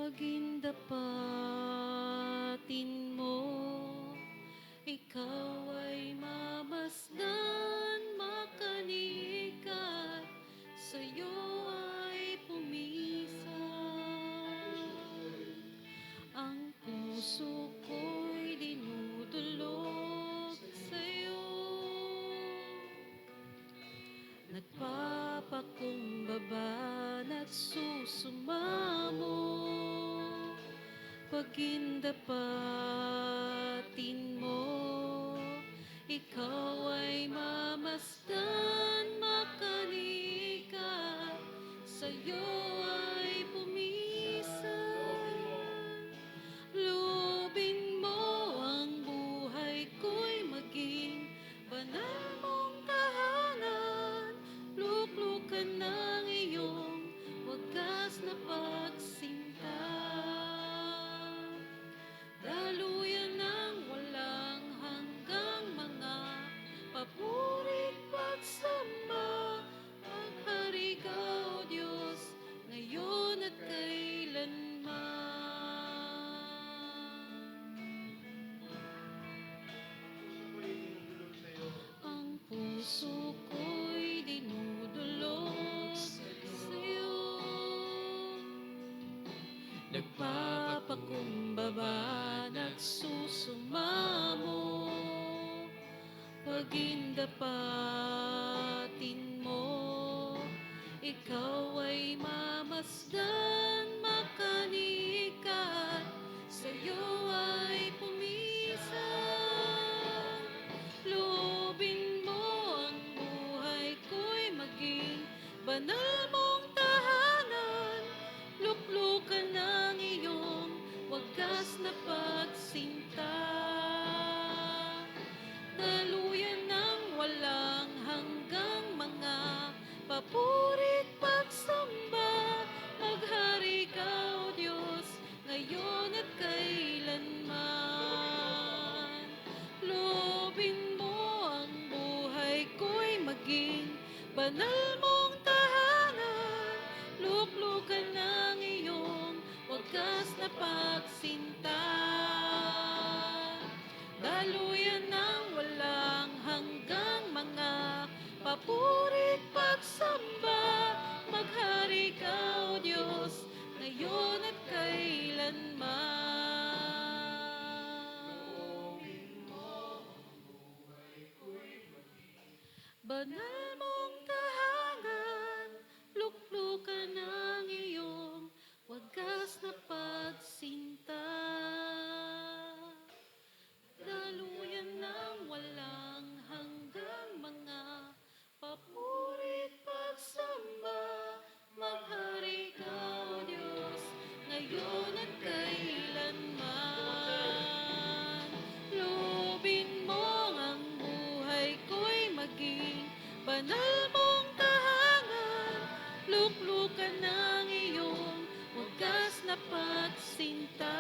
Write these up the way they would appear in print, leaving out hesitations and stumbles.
Maging dapatin mo, ikaw ay mamasdan, makanikat, sa'yo ay pumisan. Ang puso ko'y dinudulog sa'yo, nagpapakumbaba, nagsusumamo. Pagindapatin mo, ikaw ay mamasdan, makanikat, sa'yo ay pumisan. Loobin mo ang buhay ko'y maging banal mong tahanan, luklukan ng iyong wagas na pagsinta. Daluyan ng walang hanggang mga papurit pagsamba, maghari ka, O Diyos, ngayon at kailanman. Ang puso ko'y dinudulog sa'yo, nagpapakumbaba, nagsusumamo. Pagindapatin mo, ikaw ay mamasdan, makanikat, sa'yo ay pumisan. Loobin mo ang buhay ko'y maging banal mong tahanan, luklukan ng iyong wagas na pagsinta. Daluyan ng walang hanggang mga papurit pagsamba, maghari ka, O Diyos, ngayon at kailanman. Loobin mo ang buhay ko'y maging banal mong tahanan, luklukan ng iyong wagas na pagsinta. Daluyan ng walang hanggang mga papurit pagsamba, maghari ka, O Diyos, ngayon at kailanman. Banal mong tahanan, luklukan ng iyong wagas na pagsinta. Daluyan ng walang hanggang mga papurit pagsamba, maghari ka, O Diyos, ngayon at kailanman. Loobin mo ang buhay ko'y maging banal mong tahanan, luklukan ng iyong wagas na pagsinta.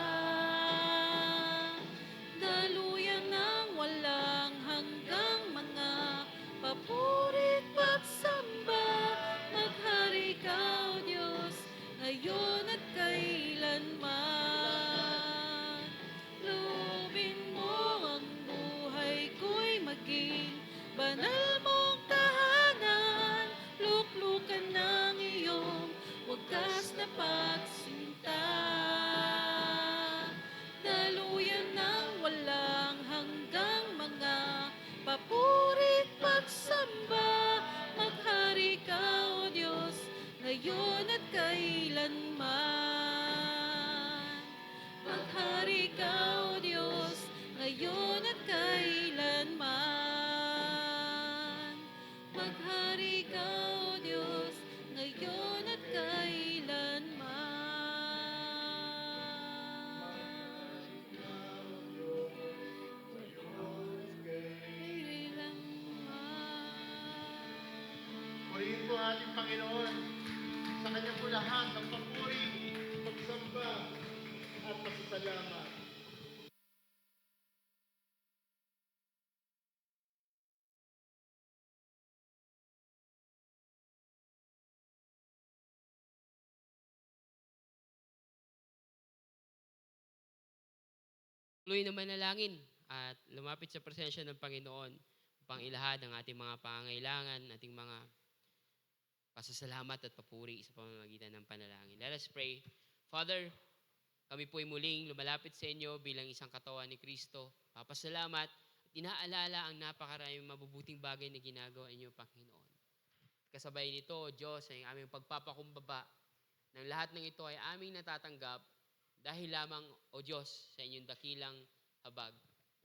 Daluyan ng walang hanggang mga papurit pagsamba, maghari ka, O Diyos, ngayon at kailanman. Loobin mo ang buhay ko'y maging banal mong tahanan, luklukan ng iyong wagas na pagsinta. Daluyan ng walang hanggang mga papurit pagsamba, maghari ka, O Diyos, ngayon at kailanman. Maghari ka, O Diyos, ngayon at kailanman. Maghari ka, O Diyos, ngayon at kailanman. Purihin po ang ating Panginoon. Sa Kanya po lahat ng papuri, pagsamba at pasasalamat. tuloy na manalangin at lumapit sa presensya ng Panginoon upang ilahad ang ating mga pangangailangan, ating mga pasasalamat at papuri sa pamamagitan ng panalangin. Let us pray. Father, kami po'y muling lumalapit sa inyo bilang isang katawan ni Kristo. Papasalamat at inaalala ang napakaraming mabubuting bagay na ginagawa inyo, Panginoon. Kasabay nito, O Diyos, ay aming pagpapakumbaba ng lahat ng ito ay aming natatanggap dahil lamang, O Diyos, sa inyong dakilang habag.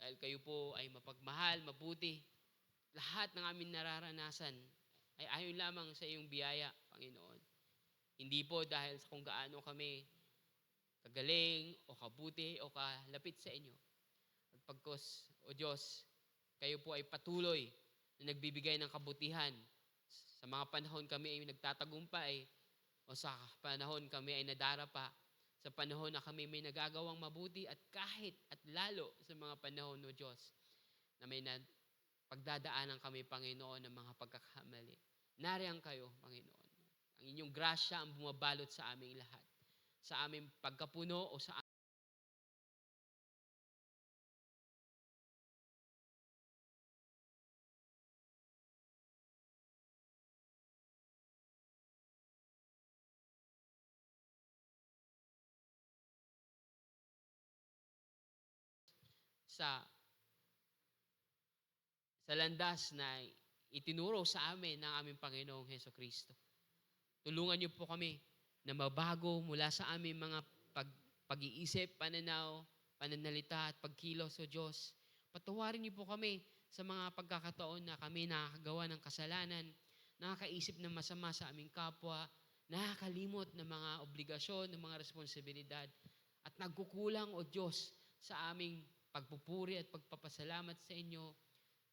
Dahil kayo po ay mapagmahal, mabuti, lahat ng aming nararanasan ay ayon lamang sa iyong biyaya, Panginoon. Hindi po dahil sa kung gaano kami kagaling o kabuti o kalapit sa inyo. At pagkos, O Diyos, kayo po ay patuloy na nagbibigay ng kabutihan. Sa mga panahon kami ay nagtatagumpay o sa panahon kami ay nadarapa. Sa panahon na kami may nagagawang mabuti at kahit at lalo sa mga panahon, O Diyos, na may pagdadaanan kami, Panginoon, ng mga pagkakamali. Nariyan kayo, Panginoon. Ang inyong grasya ang bumabalot sa aming lahat. Sa aming pagkapuno o sa landas na itinuro sa amin ng aming Panginoong Heso Kristo. Tulungan niyo po kami na mabago mula sa aming mga pag-iisip, pananaw, pananalita at pagkilos, O Diyos. Patawarin niyo po kami sa mga pagkakataon na kami nakakagawa ng kasalanan, nakakaisip ng masama sa aming kapwa, nakakalimot ng mga obligasyon, ng mga responsibilidad, at nagkukulang, O Diyos, sa aming pagpupuri at pagpapasalamat sa inyo,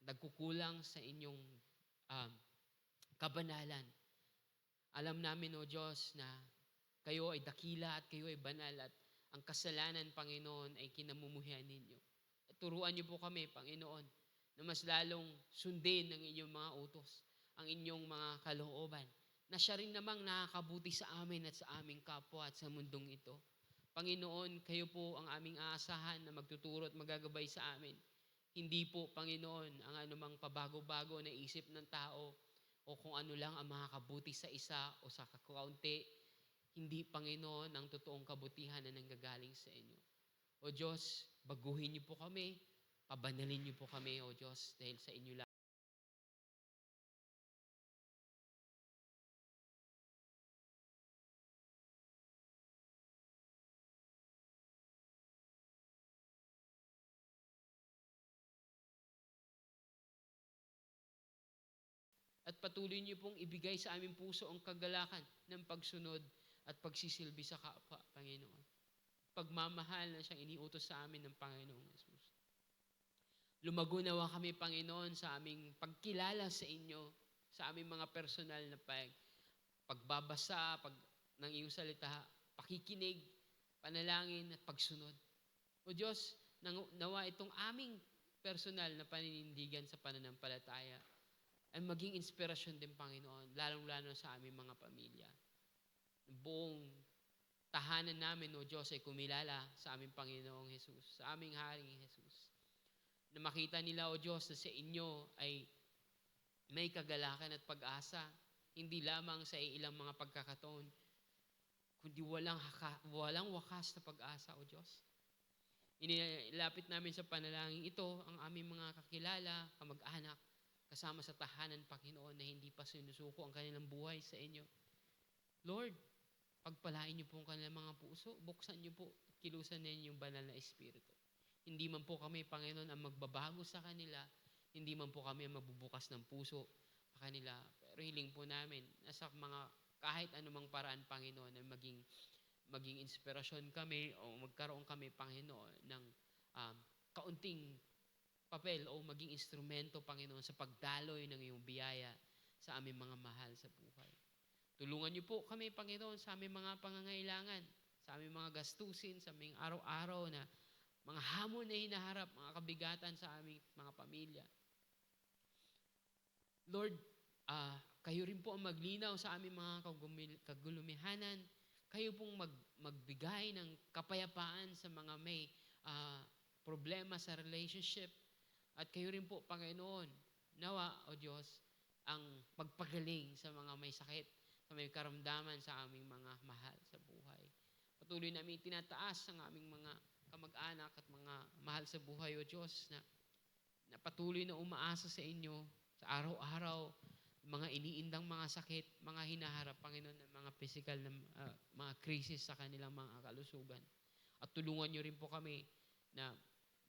nagkukulang sa inyong kabanalan. Alam namin, O Diyos, na kayo ay dakila at kayo ay banal at ang kasalanan, Panginoon, ay kinamumuhian ninyo. At turuan niyo po kami, Panginoon, na mas lalong sundin ang inyong mga utos, ang inyong mga kalooban, na siya rin namang nakakabuti sa amin at sa aming kapwa at sa mundong ito. Panginoon, kayo po ang aming aasahan na magtuturo at magagabay sa amin. Hindi po, Panginoon, ang anumang pabago-bago na isip ng tao o kung ano lang ang makakabuti sa isa o sa kakaunti. Hindi, Panginoon, ang totoong kabutihan na nanggagaling sa inyo. O Diyos, baguhin niyo po kami, pabanalin niyo po kami, O Diyos, dahil sa inyo lang. At patuloy niyo pong ibigay sa aming puso ang kagalakan ng pagsunod at pagsisilbi sa kapwa, Panginoon. Pagmamahal na siyang iniutos sa amin ng Panginoong Jesus. Lumago nawa kami, Panginoon, sa aming pagkilala sa inyo, sa aming mga personal na pagbabasa, ng iyong salita, pakikinig, panalangin at pagsunod. O Diyos, nawa itong aming personal na paninindigan sa pananampalataya ay maging inspirasyon din, Panginoon, lalong-lalo sa aming mga pamilya. Buong tahanan namin, O Diyos, ay kumilala sa aming Panginoong Jesus, sa aming Haring Jesus. Na makita nila, O Diyos, na sa inyo ay may kagalakan at pag-asa, hindi lamang sa ilang mga pagkakataon, kundi walang wakas na pag-asa, O Diyos. Inilapit namin sa panalangin ito ang aming mga kakilala, kamag-anak, kasama sa tahanan, Panginoon, na hindi pa sinusuko ang kanilang buhay sa inyo. Lord, pagpalain niyo po ang kanilang mga puso, buksan niyo po, kilusan ninyo yung banal na Espiritu. Hindi man po kami, Panginoon, ang magbabago sa kanila, hindi man po kami ang magbubukas ng puso sa kanila, pero hiling po namin na sa mga kahit anumang paraan, Panginoon, na maging inspirasyon kami o magkaroon kami, Panginoon, ng kaunting papel o maging instrumento, Panginoon, sa pagdaloy ng iyong biyaya sa aming mga mahal sa buhay. Tulungan niyo po kami, Panginoon, sa aming mga pangangailangan, sa aming mga gastusin, sa aming araw-araw na mga hamon na hinaharap, mga kabigatan sa aming mga pamilya. Lord, kayo rin po ang maglinaw sa aming mga kagulumihanan. Kayo pong magbigay ng kapayapaan sa mga may problema sa relationship. At kayo rin po, Panginoon, nawa, O Diyos, ang pagpagaling sa mga may sakit, sa may karamdaman sa aming mga mahal sa buhay. Patuloy namin tinataas ang aming mga kamag-anak at mga mahal sa buhay, O Diyos, na patuloy na umaasa sa inyo sa araw-araw, mga iniindang mga sakit, mga hinaharap, Panginoon, ng mga physical na mga krisis sa kanilang mga kalusugan. At tulungan niyo rin po kami na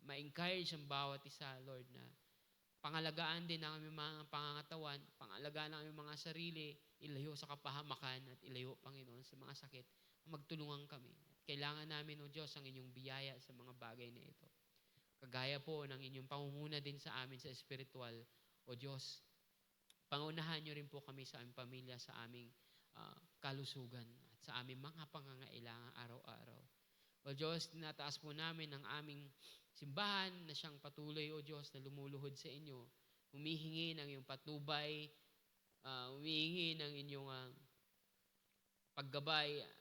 ma-encourage ang bawat isa, Lord, na pangalagaan din ang aming mga pangangatawan, pangalagaan ang aming mga sarili, ilayo sa kapahamakan at ilayo, Panginoon, sa mga sakit. Magtulungan kami. At kailangan namin, O Diyos, ang inyong biyaya sa mga bagay na ito. Kagaya po ng inyong pangunguna din sa amin sa espiritual, O Diyos, pangunahan niyo rin po kami sa aming pamilya, sa aming kalusugan, at sa aming mga pangangailangan araw-araw. O Diyos, tinataas po namin ang aming simbahan na siyang patuloy, O Diyos, na lumuluhod sa inyo. Humihingi ng iyong patnubay, humihingi ng inyong paggabay, at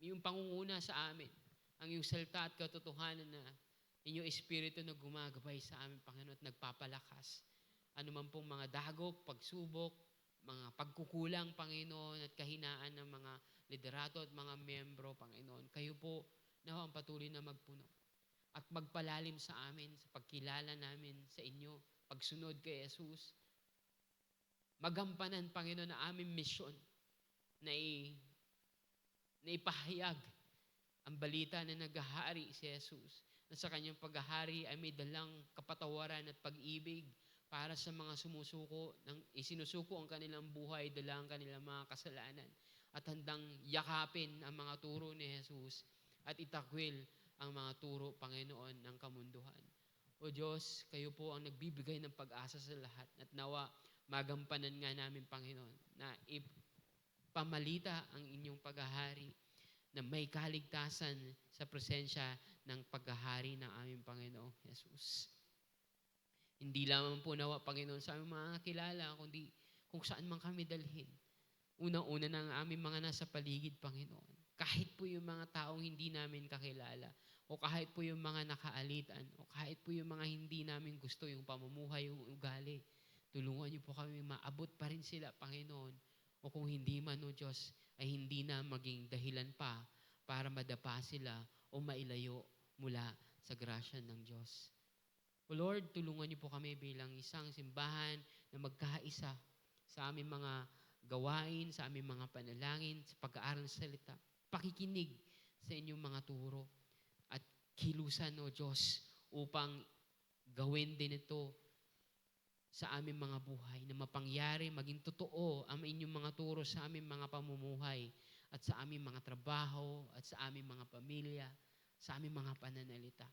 iyong pangunguna sa amin. Ang iyong salita at katotohanan na inyong espiritu na gumagabay sa amin, Panginoon, at nagpapalakas. Ano man pong mga dagok, pagsubok, mga pagkukulang, Panginoon, at kahinaan ng mga liderato at mga miyembro, Panginoon. Kayo po na ang patuloy na magpuno at magpalalim sa amin, sa pagkilala namin sa inyo, pagsunod kay Jesus. Magampanan, Panginoon, na aming misyon na ipahayag ang balita na naghahari si Jesus, na sa kanyang paghahari ay may dalang kapatawaran at pag-ibig para sa mga sumusuko, isinusuko ang kanilang buhay, dala ang kanilang mga kasalanan, at handang yakapin ang mga turo ni Jesus at itakwil ang mga turo, Panginoon, ng kamunduhan. O Diyos, kayo po ang nagbibigay ng pag-asa sa lahat, at nawa magampanan nga namin, Panginoon, na ipamalita ang inyong paghahari, na may kaligtasan sa presensya ng paghahari ng aming Panginoong Jesus. Hindi lamang po nawa, Panginoon, sa aming mga kilala, kundi kung saan man kami dalhin. Unang-una na ang aming mga nasa paligid, Panginoon. Kahit po yung mga taong hindi namin kakilala, o kahit po yung mga nakaalitan, o kahit po yung mga hindi namin gusto yung pamumuhay, yung ugali, tulungan niyo po kami maabot pa rin sila, Panginoon. O kung hindi man, O Diyos, ay hindi na maging dahilan pa para madapa sila o mailayo mula sa grasya ng Diyos. O Lord, tulungan niyo po kami bilang isang simbahan na magkaisa sa aming mga gawain, sa aming mga panalangin, sa pag-aaral ng salita, pakikinig sa inyong mga turo, at kilusan, O Diyos, upang gawin din ito sa aming mga buhay, na mapangyari, maging totoo ang inyong mga turo sa aming mga pamumuhay, at sa aming mga trabaho, at sa aming mga pamilya, sa aming mga pananalita.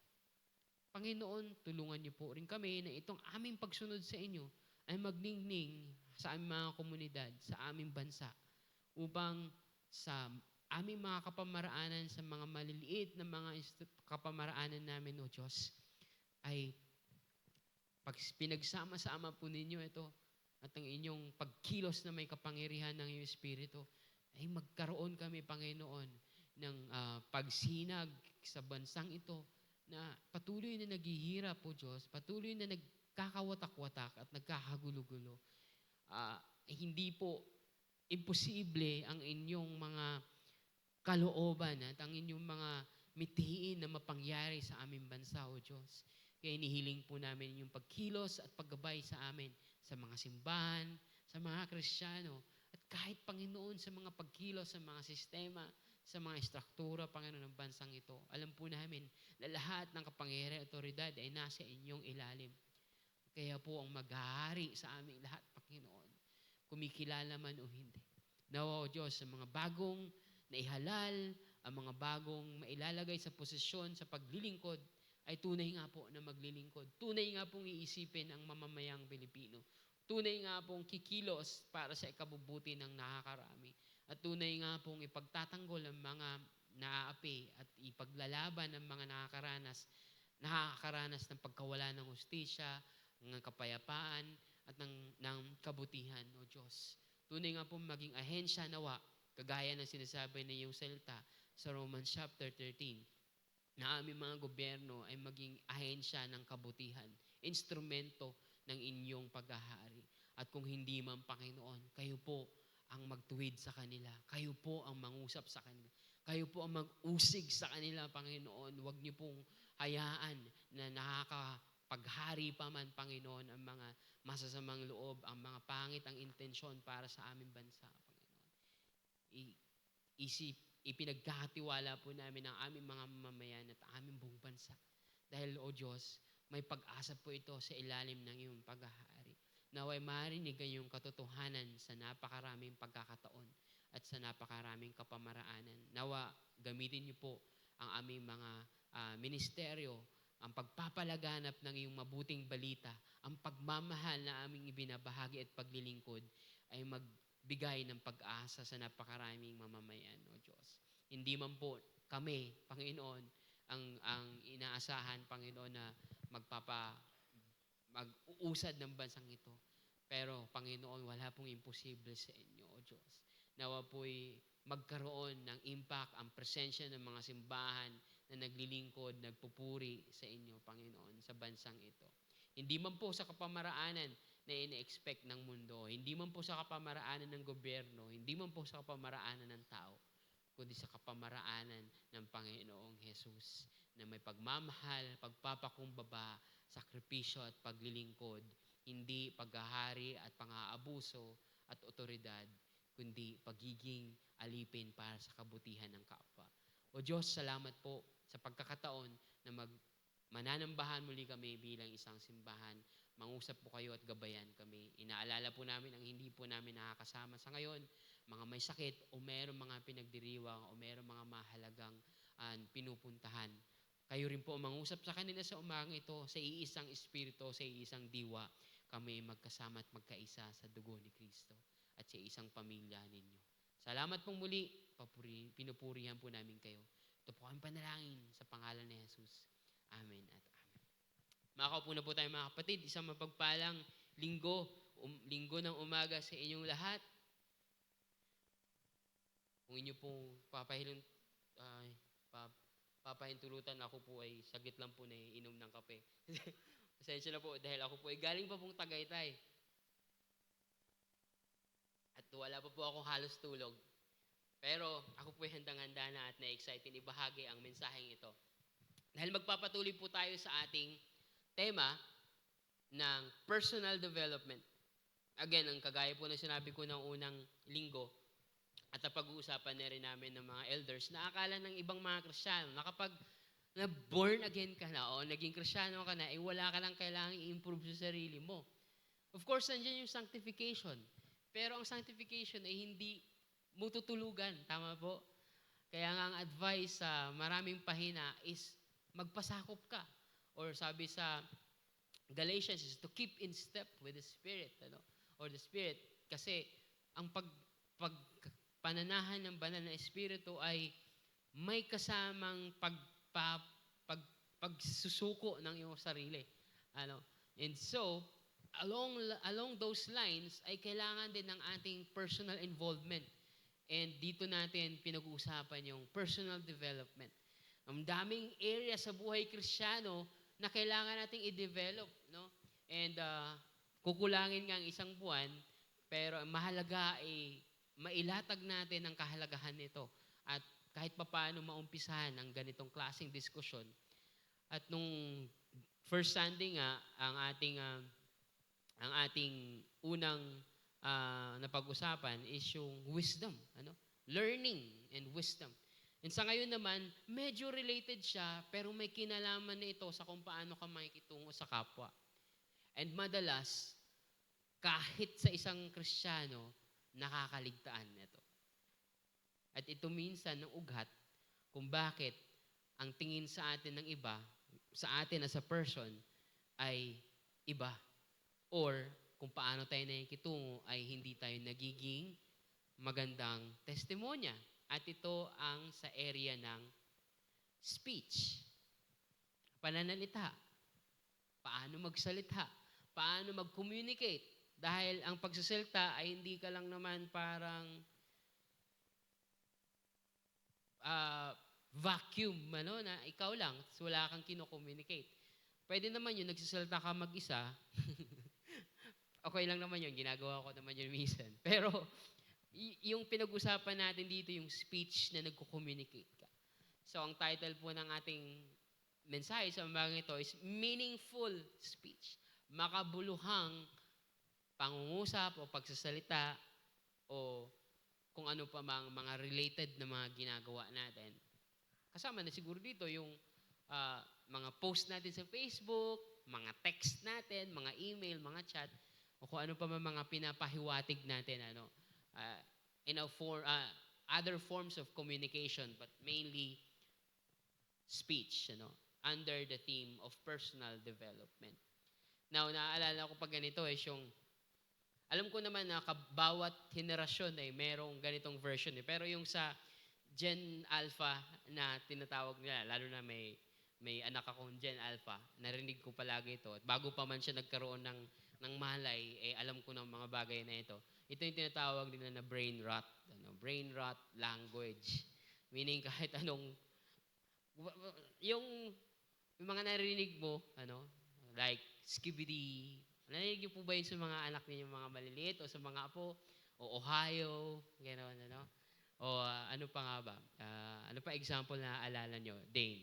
Panginoon, tulungan niyo po rin kami na itong aming pagsunod sa inyo ay magningning sa aming mga komunidad, sa aming bansa, upang sa aming mga kapamaraanan, sa mga maliliit na mga kapamaraanan namin, O Diyos, ay pag pinagsama-sama po ninyo ito at ang inyong pagkilos na may kapangyarihan ng iyong Espiritu, ay magkaroon kami, Panginoon, ng pagsinag sa bansang ito, na patuloy na naghihirap, O Diyos, patuloy na nagkakawatak-watak at nagkakagulo-gulo. Hindi po imposible ang inyong mga kalooban at ang inyong mga mithiin na mapangyari sa aming bansa, O Diyos. Kaya inihiling po namin yung pagkilos at paggabay sa amin, sa mga simbahan, sa mga Kristiyano, at kahit, Panginoon, sa mga pagkilos, sa mga sistema, sa mga estruktura, Panginoon, ng bansang ito. Alam po namin na lahat ng kapangyarihan at otoridad ay nasa inyong ilalim. Kaya po ang maghahari sa aming lahat, Panginoon, kumikilala man o hindi. Nawa, O Diyos, sa mga bagong naihalal, ang mga bagong mailalagay sa posisyon sa paglilingkod, ay tunay nga po na maglilingkod. Tunay nga pong iisipin ang mamamayang Pilipino. Tunay nga pong kikilos para sa ikabubuti ng nakakarami. At tunay nga pong ipagtatanggol ang mga naaapi at ipaglalaban ng mga nakakaranas ng pagkawala ng hustisya, ng kapayapaan, at ng kabutihan, O Diyos. Tunay nga pong maging ahensya nawa, kagaya ng sinasabi na iyong salita sa Romans chapter 13, na aming mga gobyerno ay maging ahensya ng kabutihan, instrumento ng inyong paghahari. At kung hindi man, Panginoon, kayo po ang magtuwid sa kanila. Kayo po ang mangusap sa kanila. Kayo po ang mag-usig sa kanila, Panginoon. Huwag niyo pong hayaan na nakakapaghari pa man, Panginoon, ang mga masasamang loob, ang mga pangit ang intensyon para sa aming bansa, Panginoon. Isip, ipinagkakatiwala po namin ang aming mga mamamayan at aming buong bansa. Dahil, O Diyos, may pag-asa po ito sa ilalim ng iyong paghahari. Naway marinig ang iyong katotohanan sa napakaraming pagkakataon at sa napakaraming kapamaraanan. Nawa, gamitin niyo po ang aming mga ministeryo, ang pagpapalaganap ng iyong mabuting balita, ang pagmamahal na aming ibinabahagi at paglilingkod ay magbigay ng pag-asa sa napakaraming mamamayan, O Diyos. Hindi man po kami, Panginoon, ang inaasahan, Panginoon, na mag-uusad ng bansang ito. Pero, Panginoon, wala pong imposible sa inyo, O Diyos. Nawa po'y magkaroon ng impact ang presensya ng mga simbahan na naglilingkod, nagpupuri sa inyo, Panginoon, sa bansang ito. Hindi man po sa kapamaraanan na ina-expect ng mundo, hindi man po sa kapamaraanan ng gobyerno, hindi man po sa kapamaraanan ng tao, kundi sa kapamaraanan ng Panginoong Jesus na may pagmamahal, pagpapakumbaba, sakripisyo at paglilingkod, hindi paghahari at pang-aabuso at otoridad, kundi pagiging alipin para sa kabutihan ng kapwa. O Diyos, salamat po sa pagkakataon na mananambahan muli kami bilang isang simbahan. Mangusap po kayo at gabayan kami. Inaalala po namin ang hindi po namin nakakasama sa ngayon, mga may sakit o mayroong mga pinagdiriwang o mayroong mga mahalagang pinupuntahan. Kayo rin po mangusap sa kanila sa umagang ito, sa iisang espiritu, sa iisang diwa, kami magkasama at magkaisa sa dugo ni Kristo at sa isang pamilya ninyo. Salamat pong muli, pinupurihan po namin kayo. Ito po ang panalangin sa pangalan ni Jesus. Amen at amen. Makakaupo na po tayo mga kapatid, isang mapagpalang linggo ng umaga sa inyong lahat. Kung inyo pong papahintulutan, ako po ay saglit lang po na inom ng kape. Pasensya na po dahil ako po ay galing pa pong Tagaytay. At wala pa po akong halos tulog. Pero ako po ay handang-handa na at na-excited ibahagi ang mensaheng ito. Dahil magpapatuloy po tayo sa ating tema ng personal development. Again, ang kagaya po na sinabi ko ng unang linggo, at napag-uusapan na rin namin ng mga elders na akala ng ibang mga Kristiyano na kapag na-born again ka na o naging Kristiyano ka na, wala ka lang kailangang i-improve sa sarili mo. Of course, nandiyan yung sanctification. Pero ang sanctification ay hindi mo tutulugan. Tama po? Kaya nga ang advice sa maraming pahina is magpasakop ka. Or sabi sa Galatians is to keep in step with the Spirit. Or the Spirit. Kasi ang pananahan ng banal na Espiritu ay may kasamang pagsusuko ng iyong sarili. And so, along those lines, ay kailangan din ng ating personal involvement. And dito natin pinag-uusapan yung personal development. Ang daming area sa buhay Kristiyano na kailangan nating i-develop. No? And kukulangin nga ang isang buwan, pero mahalaga ay mailatag natin ang kahalagahan nito at kahit papaano maumpisahan ang ganitong klaseng diskusyon. At nung first Sunday nga, ang ating unang napag-usapan is yung wisdom. Learning and wisdom. And sa ngayon naman, medyo related siya, pero may kinalaman na ito sa kung paano ka makikitungo sa kapwa. And madalas, kahit sa isang Kristiyano, nakakaligtaan nito. At ito minsan ng ugat kung bakit ang tingin sa atin ng iba, sa atin as a person, ay iba. Or kung paano tayo nakikitungo ay hindi tayo nagiging magandang testimonya. At ito ang sa area ng speech. Pananalita. Paano magsalita. Paano mag-communicate. Dahil ang pagsasalita ay hindi ka lang naman parang vacuum, na ikaw lang, wala kang kino-communicate. Pwede naman yun, nagsasalita ka mag-isa. Okay lang naman yun, ginagawa ko naman yun minsan. Pero, yung pinag-usapan natin dito, yung speech na nagko-communicate ka. So, ang title po ng ating mensahe sa umagang ito is Meaningful Speech. Makabuluhang pangungusap o pagsasalita o kung ano pa mga related na mga ginagawa natin. Kasama na siguro dito yung mga post natin sa Facebook, mga text natin, mga email, mga chat, o kung ano pa mga pinapahiwatig natin in a other forms of communication, but mainly speech, under the theme of personal development. Now, naaalala ko pag ganito yung alam ko naman na bawat henerasyon ay merong ganitong version pero yung sa Gen Alpha na tinatawag nila, lalo na may anak akong Gen Alpha, narinig ko palagi ito. At bago pa man siya nagkaroon ng malay, alam ko ng mga bagay na ito. Ito yung tinatawag nila na brain rot. Brain rot language. Meaning kahit anong, yung mga narinig mo, like skibidi. Narinig niyo po ba yun sa mga anak niyo, mga maliliit, o sa mga apo, o Ohio, gano'n, O ano pa nga ba? Ano pa example na alala nyo? Dane.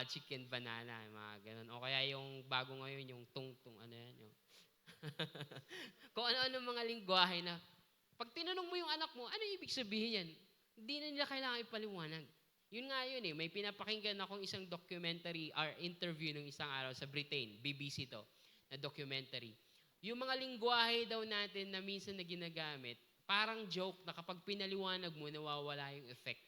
Chicken banana, mga ganun. O kaya yung bago ngayon, yung tung-tung, yung kung ano-ano mga lingwahe na pag tinanong mo yung anak mo, ano ibig sabihin yan? Hindi na nila kailangan ipaliwanag. Yun nga yun may pinapakinggan akong isang documentary or interview ng isang araw sa Britain, BBC to, na documentary. Yung mga lingwahe daw natin na minsan na ginagamit, parang joke na kapag pinaliwanag mo, nawawala yung effect.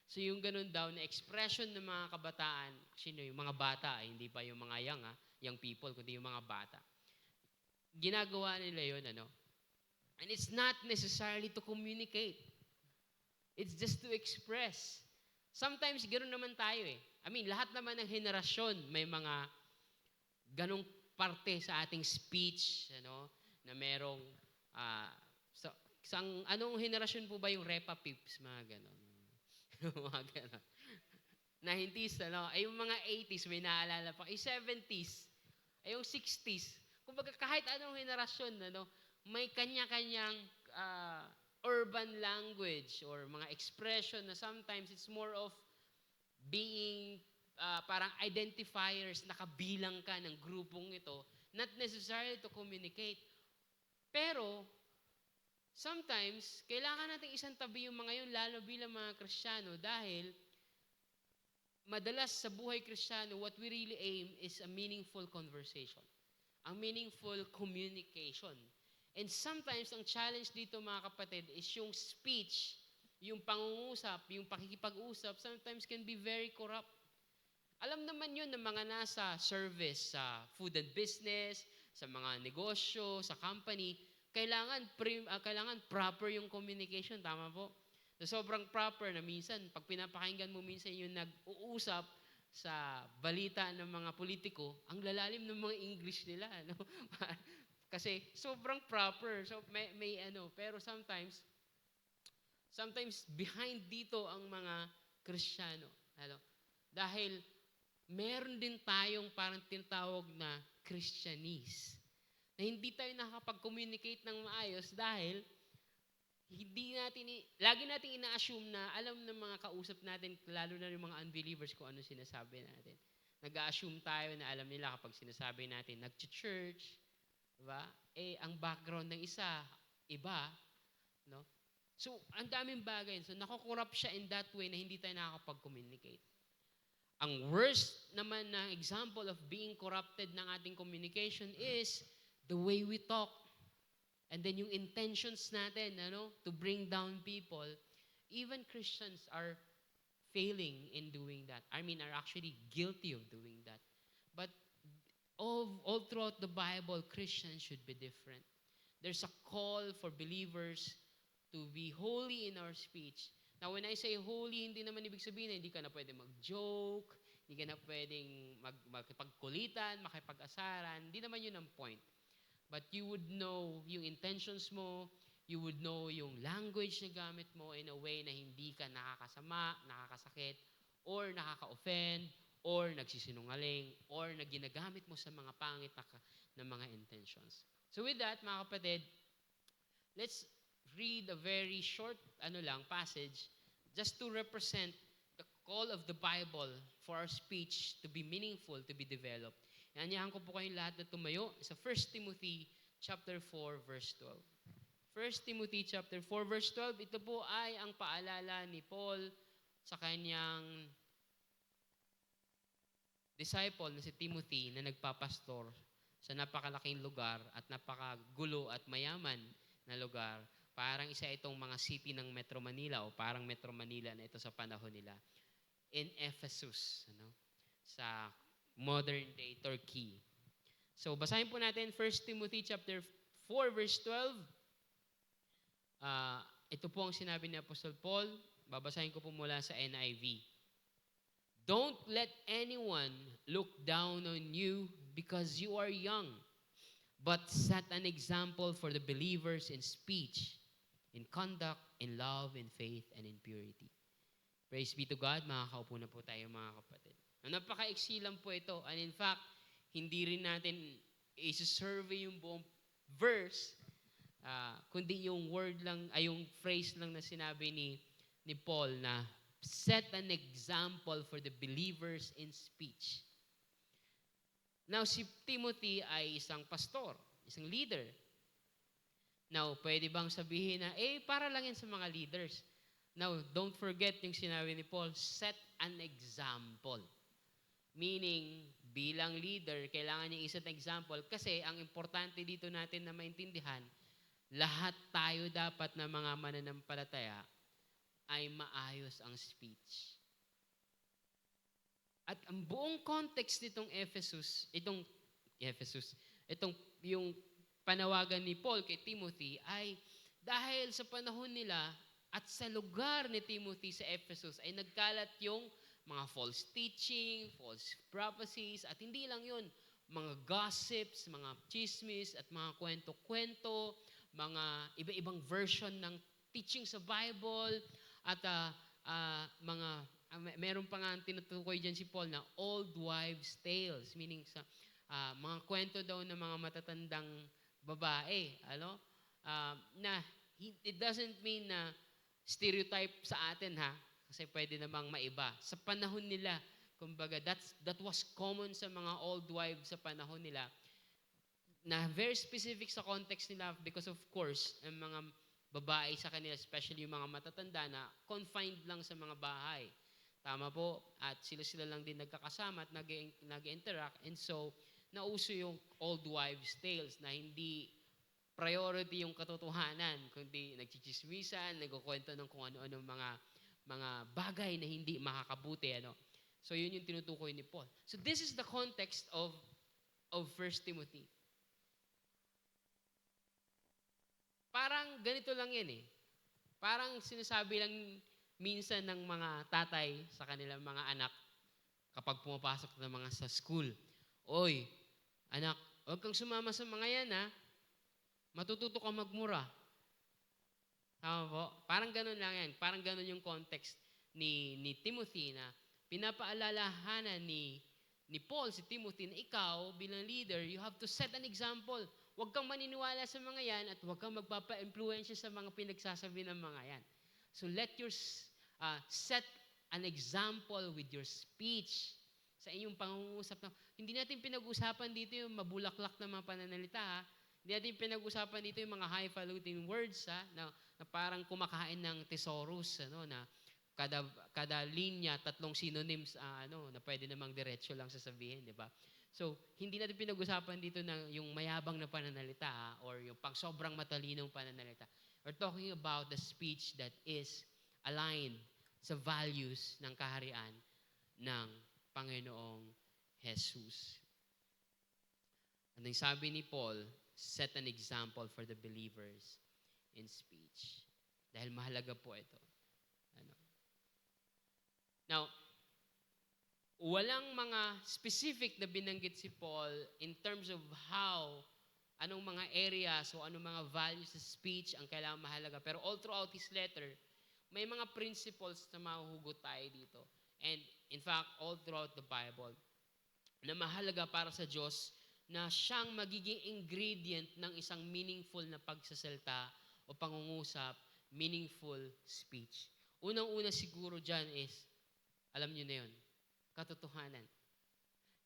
So yung ganun daw na expression ng mga kabataan, yung mga bata, hindi pa yung mga young people, kundi yung mga bata. Ginagawa nila yun, And it's not necessarily to communicate. It's just to express. Sometimes, gano'n naman tayo lahat naman ng henerasyon may mga ganong parte sa ating speech, na merong, anong henerasyon po ba yung Repa Pips, mga ganon. Mga ganon. 90s, yung mga 80s, may naalala pa. 70s, yung 60s. Kumbaga, kahit anong henerasyon, may kanya-kanyang urban language or mga expression na sometimes it's more of being parang identifiers, nakabilang ka ng grupong ito, not necessarily to communicate. Pero, sometimes, kailangan natin isang tabi yung mga yun, lalo bilang mga Kristiyano, dahil madalas sa buhay Kristiyano, what we really aim is a meaningful conversation, a meaningful communication. And sometimes, ang challenge dito mga kapatid is yung speech, yung pangungusap, yung pakikipag-usap, sometimes can be very corrupt. Alam naman yun ng mga nasa service, sa food and business, sa mga negosyo, sa company, kailangan proper yung communication, tama po? So, sobrang proper na minsan, pag pinapakinggan mo minsan yung nag-uusap sa balita ng mga politiko, ang lalalim ng mga English nila, Kasi sobrang proper. So may pero sometimes behind dito ang mga Kristiyano. Dahil meron din tayong parang tinatawag na Christianese. Na hindi tayo nakakapag-communicate ng maayos dahil lagi nating ina-assume na alam ng mga kausap natin, lalo na yung mga unbelievers, kung ano sinasabi natin. Nag-a-assume tayo na alam nila kapag sinasabi natin, nag-church, diba? Ang background ng isa, iba, So, ang daming bagay. So, nakukorrupt siya in that way na hindi tayo nakakapag-communicate. Ang worst naman na example of being corrupted ng ating communication is the way we talk. And then yung intentions natin, to bring down people. Even Christians are failing in doing that. Are actually guilty of doing that. But all throughout the Bible, Christians should be different. There's a call for believers to be holy in our speech. Now, when I say holy, hindi naman ibig sabihin na hindi ka na pwede mag-joke, hindi ka na pwedeng makipagkulitan, makipag-asaran. Hindi naman yun ang point. But you would know yung intentions mo, you would know yung language na gamit mo in a way na hindi ka nakakasama, nakakasakit, or nakaka-offend, or nagsisinungaling, or na ginagamit mo sa mga pangit na mga intentions. So with that, mga kapatid, let's read a very short passage just to represent the call of the Bible for our speech to be meaningful, to be developed. Anyahan ko po kayong lahat na tumayo sa 1 Timothy chapter 4 verse 12. 1 Timothy chapter 4 verse 12, ito po ay ang paalala ni Paul sa kanyang disciple na si Timothy na nagpapastor sa napakalaking lugar at napakagulo at mayaman na lugar. Parang isa itong mga city ng Metro Manila o parang Metro Manila na ito sa panahon nila. In Ephesus, sa modern day Turkey. So basahin po natin 1 Timothy chapter 4 verse 12. Ito po ang sinabi ni Apostle Paul. Babasahin ko po mula sa NIV. Don't let anyone look down on you because you are young, but set an example for the believers in speech, in conduct, in love, in faith, and in purity. Praise be to God. Makakaupo na po tayo, mga kapatid. Napaka-iksi lang po ito. And in fact, hindi rin natin i-survey yung buong verse, kundi yung word lang, yung phrase lang na sinabi ni Paul na set an example for the believers in speech. Now, si Timothy ay isang pastor, isang leader. Now, pwede bang sabihin na, para lang yan sa mga leaders. Now, don't forget yung sinabi ni Paul, set an example. Meaning, bilang leader, kailangan niya isang example kasi ang importante dito natin na maintindihan, lahat tayo dapat na mga mananampalataya ay maayos ang speech. At ang buong context nitong itong yung panawagan ni Paul kay Timothy ay dahil sa panahon nila at sa lugar ni Timothy sa Ephesus ay nagkalat yung mga false teaching, false prophecies, at hindi lang yun, mga gossips, mga chismis, at mga kwento-kwento, mga iba-ibang version ng teaching sa Bible, at meron pa nga tinutukoy dyan si Paul na old wives' tales, meaning sa mga kwento daw ng mga matatandang babae, na it doesn't mean na stereotype sa atin kasi pwede namang maiba. Sa panahon nila, kumbaga, that was common sa mga old wives sa panahon nila, na very specific sa context nila because of course, ang mga babae sa kanila, especially yung mga matatanda na confined lang sa mga bahay. Tama po? At sila lang din nagkakasama at nag-interact. And so, nauso yung old wives' tales na hindi priority yung katotohanan, kundi nagchichismisan, nagkukwento ng kung ano-ano mga bagay na hindi makakabuti. So, yun yung tinutukoy ni Paul. So, this is the context of 1 Timothy. Parang ganito lang yan Parang sinasabi lang minsan ng mga tatay sa kanilang mga anak kapag pumapasok ng mga sa school. Oy, anak, huwag kang sumama sa mga yan matututo ka magmura. Tama po? Parang ganun lang yan. Parang ganun yung context ni Timothy na pinapaalalahanan ni Paul si Timothy na ikaw bilang leader, you have to set an example. Huwag kang maniniwala sa mga yan at huwag kang magpapa-influensya sa mga pinagsasabi ng mga yan. So let your set an example with your speech sa inyong pangungusap. Hindi natin pinag-usapan dito yung mabulaklak na mga pananalita. Hindi natin pinag-usapan dito yung mga highfalutin words na parang kumakain ng thesaurus, na kada linya, 3 synonyms na pwede namang diretso lang sasabihin, di ba? So, hindi natin pinag-usapan dito yung mayabang na pananalita or yung pang-sobrang matalinong pananalita. We're talking about the speech that is aligned sa values ng kaharian ng Panginoong Jesus. At ang sabi ni Paul, set an example for the believers in speech. Dahil mahalaga po ito. Now, walang mga specific na binanggit si Paul in terms of how anong mga areas o anong mga values sa speech ang kailangan mahalaga. Pero all throughout his letter, may mga principles na mahuhugot tayo dito. And in fact, all throughout the Bible, na mahalaga para sa Diyos na siyang magiging ingredient ng isang meaningful na pagsasalita o pangungusap, meaningful speech. Unang-una siguro dyan is, alam niyo na yun, katotohanan.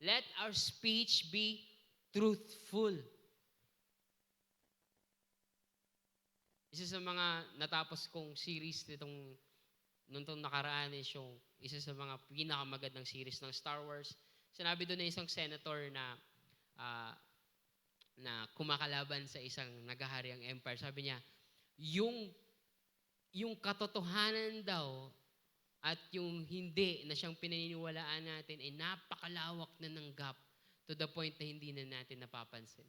Let our speech be truthful. Isa sa mga natapos kong series nung nakaraan is yung isa sa mga pinakamagandang series ng Star Wars. Sinabi doon na isang senator na kumakalaban sa isang nagahariang empire. Sabi niya, yung katotohanan daw at yung hindi na siyang pinaniniwalaan natin ay napakalawak na ng gap to the point na hindi na natin napapansin.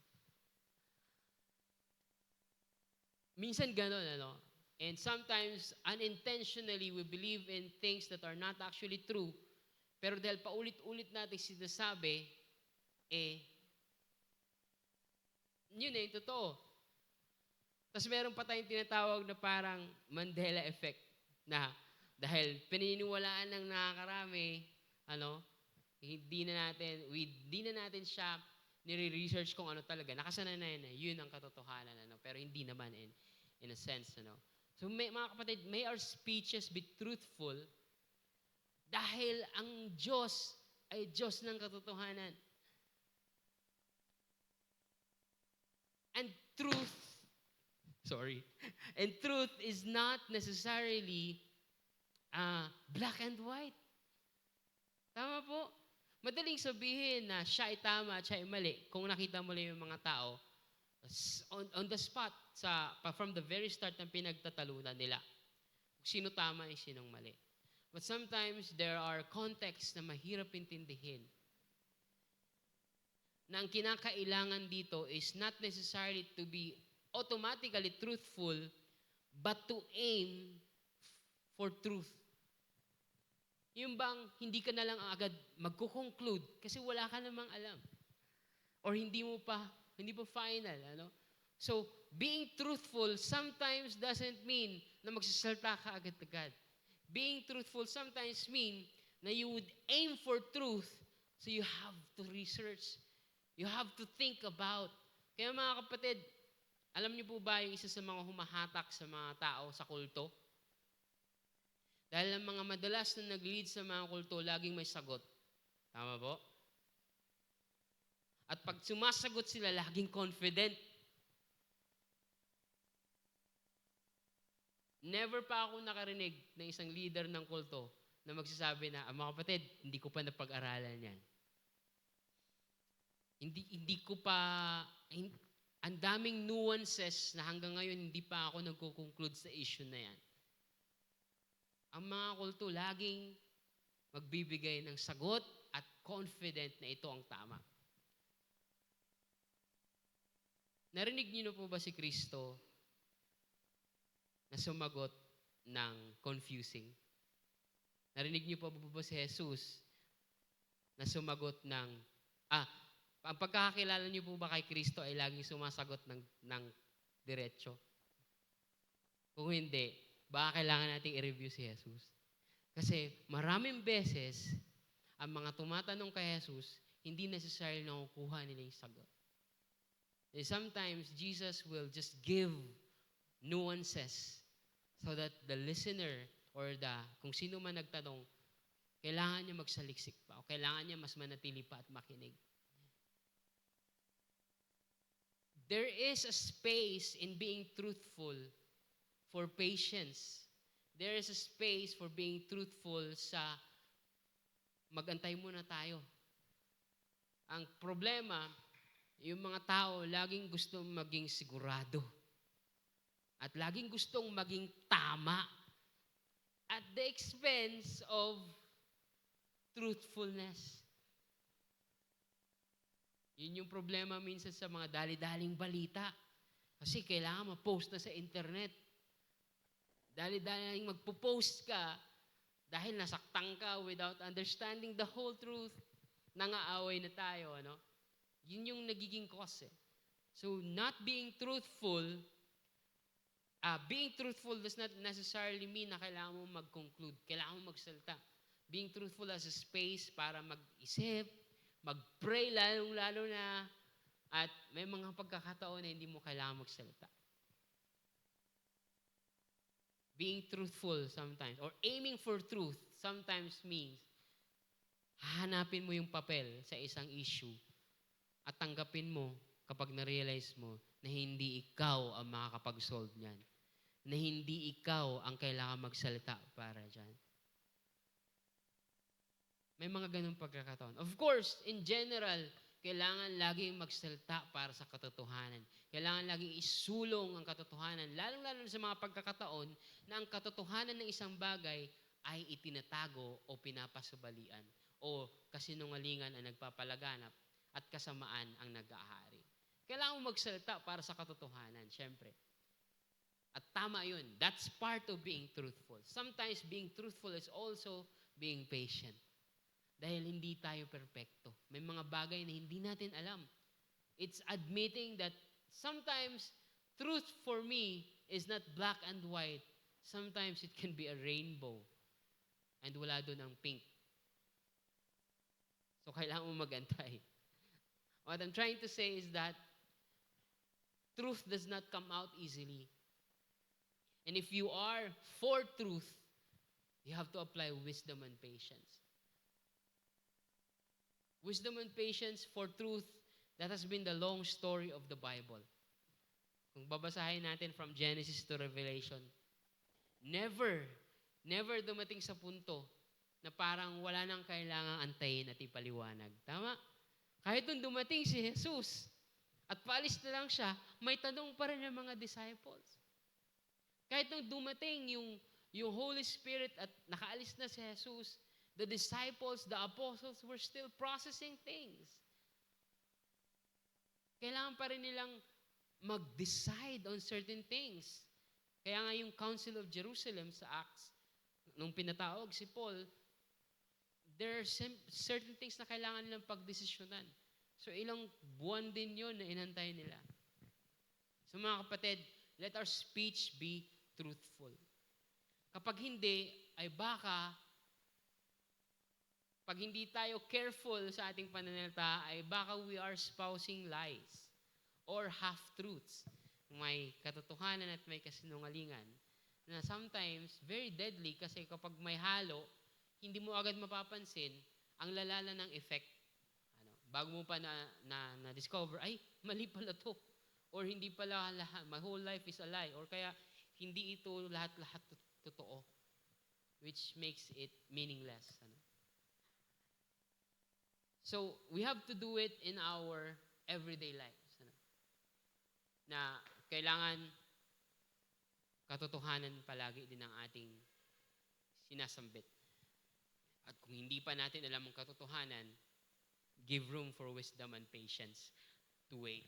Minsan gano'n, ano? And sometimes, unintentionally, we believe in things that are not actually true. Pero dahil paulit-ulit natin sinasabi, yun yung totoo. Tapos meron pa tayong tinatawag na parang Mandela effect na dahil pininiwalaan ng nakakarami, hindi na natin siya nire-research kung ano talaga. Nakasanayan na yun ang katotohanan, pero hindi naman in a sense, So mga kapatid, may our speeches be truthful dahil ang Diyos ay Diyos ng katotohanan. And truth is not necessarily black and white. Tama po? Madaling sabihin na siya ay tama at siya ay mali kung nakita mo lang yung mga tao on the spot from the very start ng pinagtatalunan nila. Sino tama ay sinong mali. But sometimes there are contexts na mahirap intindihin. Na ang kinakailangan dito is not necessarily to be automatically truthful, but to aim for truth. Yung bang hindi ka na lang agad magko-conclude kasi wala ka namang alam. Or hindi pa final, So, being truthful sometimes doesn't mean na magsasalta ka agad-agad. Being truthful sometimes mean na you would aim for truth, so you have to research. You have to think about. Kaya mga kapatid, alam niyo po ba yung isa sa mga humahatak sa mga tao sa kulto? Dahil ang mga madalas na nag-lead sa mga kulto, laging may sagot. Tama po? At pag sumasagot sila, laging confident. Never pa ako nakarinig ng isang leader ng kulto na magsasabi na, mga kapatid, hindi ko pa napag-aralan yan. Ang daming nuances na hanggang ngayon hindi pa ako nagko-conclude sa issue na yan. Ang mga kulto laging magbibigay ng sagot at confident na ito ang tama. Narinig niyo na po ba si Kristo na sumagot ng confusing? Narinig niyo pa ba si Jesus na sumagot ng ang pagkakakilala niyo po ba kay Kristo ay laging sumasagot ng diretso? Kung hindi, baka kailangan nating i-review si Jesus. Kasi maraming beses, ang mga tumatanong kay Jesus, hindi necessarily nakukuha nila yung sagot. And sometimes, Jesus will just give nuances so that the listener or kung sino man nagtanong, kailangan niya magsaliksik pa o kailangan niya mas manatili pa at makinig. There is a space in being truthful for patience. There is a space for being truthful sa magantay muna tayo. Ang problema, yung mga tao laging gustong maging sigurado. At laging gustong maging tama at the expense of truthfulness. Yun yung problema minsan sa mga dali-daling balita. Kasi kailangan ma-post na sa internet. Dali-daling magpo-post ka dahil nasaktan ka without understanding the whole truth. Nangaaway na tayo, Yun yung nagiging cause. So not being truthful does not necessarily mean na kailangan mo mag-conclude, kailangan mo magsalita. Being truthful as a space para mag-isip, mag-pray lalo na, at may mga pagkakataon na hindi mo kailangan magsalita. Being truthful sometimes, or aiming for truth, sometimes means hahanapin mo yung papel sa isang issue at tanggapin mo kapag na-realize mo na hindi ikaw ang makakapag-solve niyan. Na hindi ikaw ang kailangan magsalita para dyan. May mga ganung pagkakataon. Of course, in general, kailangan laging magsalita para sa katotohanan. Kailangan laging isulong ang katotohanan, lalong-lalo sa mga pagkakataon na ang katotohanan ng isang bagay ay itinatago o pinapasubalian o kasinungalingan ang nagpapalaganap at kasamaan ang nag-aahari. Kailangan mo magsalita para sa katotohanan, syempre. At tama yun. That's part of being truthful. Sometimes being truthful is also being patient. Dahil hindi tayo perpekto. May mga bagay na hindi natin alam. It's admitting that sometimes truth for me is not black and white. Sometimes it can be a rainbow. And wala doon ang pink. So kailangan mo magantay. What I'm trying to say is that truth does not come out easily. And if you are for truth, you have to apply wisdom and patience. Wisdom and patience for truth, that has been the long story of the Bible. Kung babasahin natin from Genesis to Revelation, never dumating sa punto na parang wala nang kailangang antayin at ipaliwanag. Tama? Kahit nung dumating si Jesus at paalis na lang siya, may tanong pa rin ng mga disciples. Kahit nung dumating yung Holy Spirit at nakaalis na si Jesus, the disciples, the apostles were still processing things. Kailangan pa rin nilang mag-decide on certain things. Kaya nga yung Council of Jerusalem sa Acts, nung pinatawag si Paul, there are certain things na kailangan nilang pagdesisyonan. So ilang buwan din yun na inantay nila. So mga kapatid, let our speech be truthful. Kapag hindi, ay pag hindi tayo careful sa ating pananalita, ay baka we are espousing lies or half-truths. May katotohanan at may kasinungalingan na sometimes very deadly kasi kapag may halo, hindi mo agad mapapansin ang lalala ng effect. Bago mo pa na-discover, ay, mali pala to. Or hindi pala lahat, my whole life is a lie. Or kaya, hindi ito lahat-lahat totoo. Which makes it meaningless. So, we have to do it in our everyday lives. Na kailangan katotohanan palagi din ang ating sinasambit. At kung hindi pa natin alam ang katotohanan, give room for wisdom and patience to wait.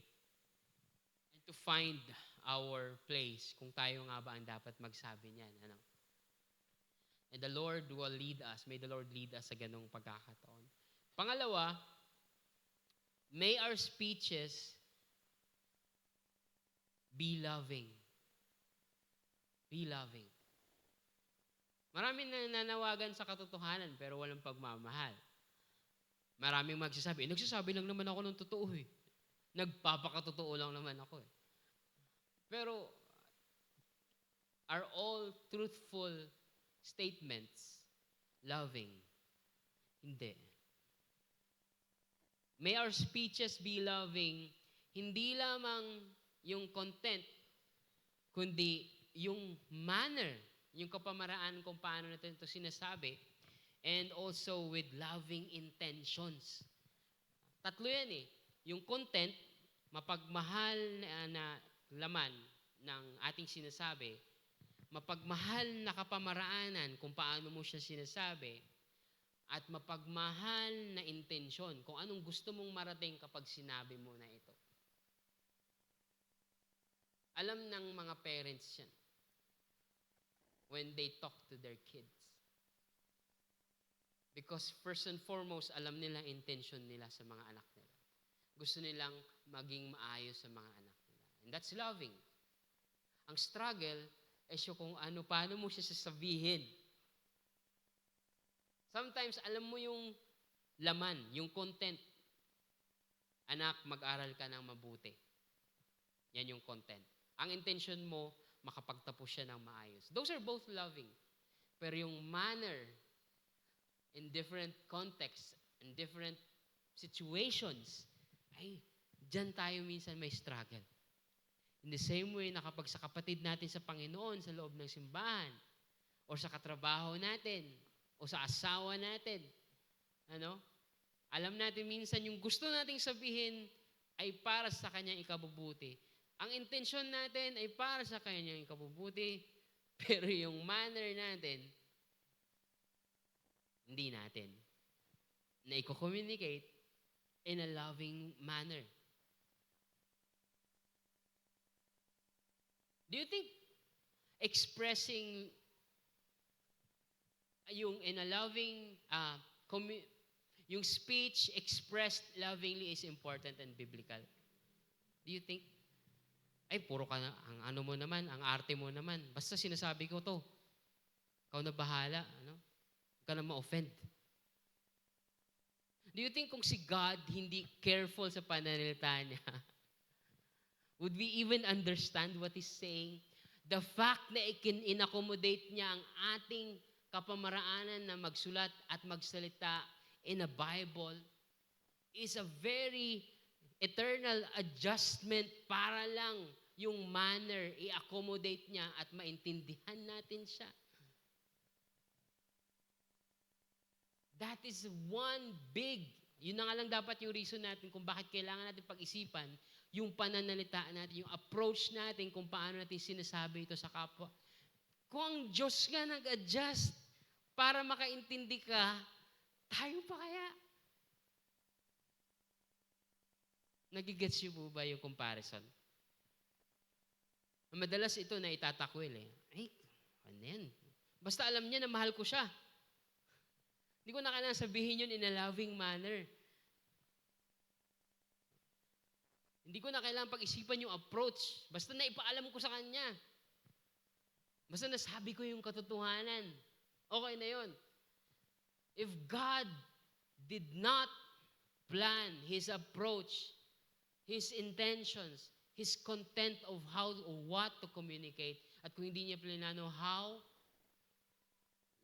And to find our place kung tayo nga ba ang dapat magsabi niyan. And the Lord will lead us. May the Lord lead us sa ganong pagkakataon. Pangalawa, may our speeches be loving. Be loving. Maraming nananawagan sa katotohanan pero walang pagmamahal. Maraming nagsasabi lang naman ako ng totoo eh. Nagpapakatotoo lang naman ako eh. Pero, are all truthful statements loving? Hindi. May our speeches be loving, hindi lamang yung content, kundi yung manner, yung kapamaraan kung paano natin ito sinasabi, and also with loving intentions. Tatlo yan eh. Yung content, mapagmahal na laman ng ating sinasabi, mapagmahal na kapamaraanan kung paano mo siya sinasabi, at mapagmahal na intensyon kung anong gusto mong marating kapag sinabi mo na ito. Alam ng mga parents yan when they talk to their kids. Because first and foremost, alam nila ang intention nila sa mga anak nila. Gusto nilang maging maayos sa mga anak nila. And that's loving. Ang struggle is yung kung paano mo siya sasabihin. Sometimes, alam mo yung laman, yung content. Anak, mag-aral ka ng mabuti. Yan yung content. Ang intention mo, makapagtapos siya ng maayos. Those are both loving. Pero yung manner, in different contexts, in different situations, ay, dyan tayo minsan may struggle. In the same way na kapag sa kapatid natin sa Panginoon, sa loob ng simbahan, o sa katrabaho natin, o sa asawa natin, alam natin minsan yung gusto nating sabihin ay para sa kanyang ikabubuti. Ang intensyon natin ay para sa kanyang ikabubuti, pero yung manner natin, hindi natin na i-communicate in a loving manner. Do you think expressing yung in a loving, yung speech expressed lovingly is important and biblical? Do you think? Ay, puro ka na, ang mo naman, ang arte mo naman. Basta sinasabi ko to. Ikaw na bahala. Huwag ka na ma-offend. Do you think kung si God hindi careful sa pananalita niya, would we even understand what He's saying? The fact na in-accommodate niya ang ating kapamaraanan na magsulat at magsalita in a Bible is a very eternal adjustment para lang yung manner, i-accommodate niya at maintindihan natin siya. That is one big, yun na nga lang dapat yung reason natin kung bakit kailangan natin pag-isipan yung pananalita natin, yung approach natin kung paano natin sinasabi ito sa kapwa. Kung ang Diyos nga nag-adjust para makaintindi ka, tayo pa kaya? Nagigets niyo po ba yung comparison? Madalas ito na itatakwil Ay, ano yan? Basta alam niya na mahal ko siya. Hindi ko na kailangan sabihin yun in a loving manner. Hindi ko na kailangan pag-isipan yung approach. Basta naipaalam ko sa kanya. Basta nasabi ko yung katotohanan. Okay na yun. If God did not plan His approach, His intentions, His content of how or what to communicate, at kung hindi niya planano how,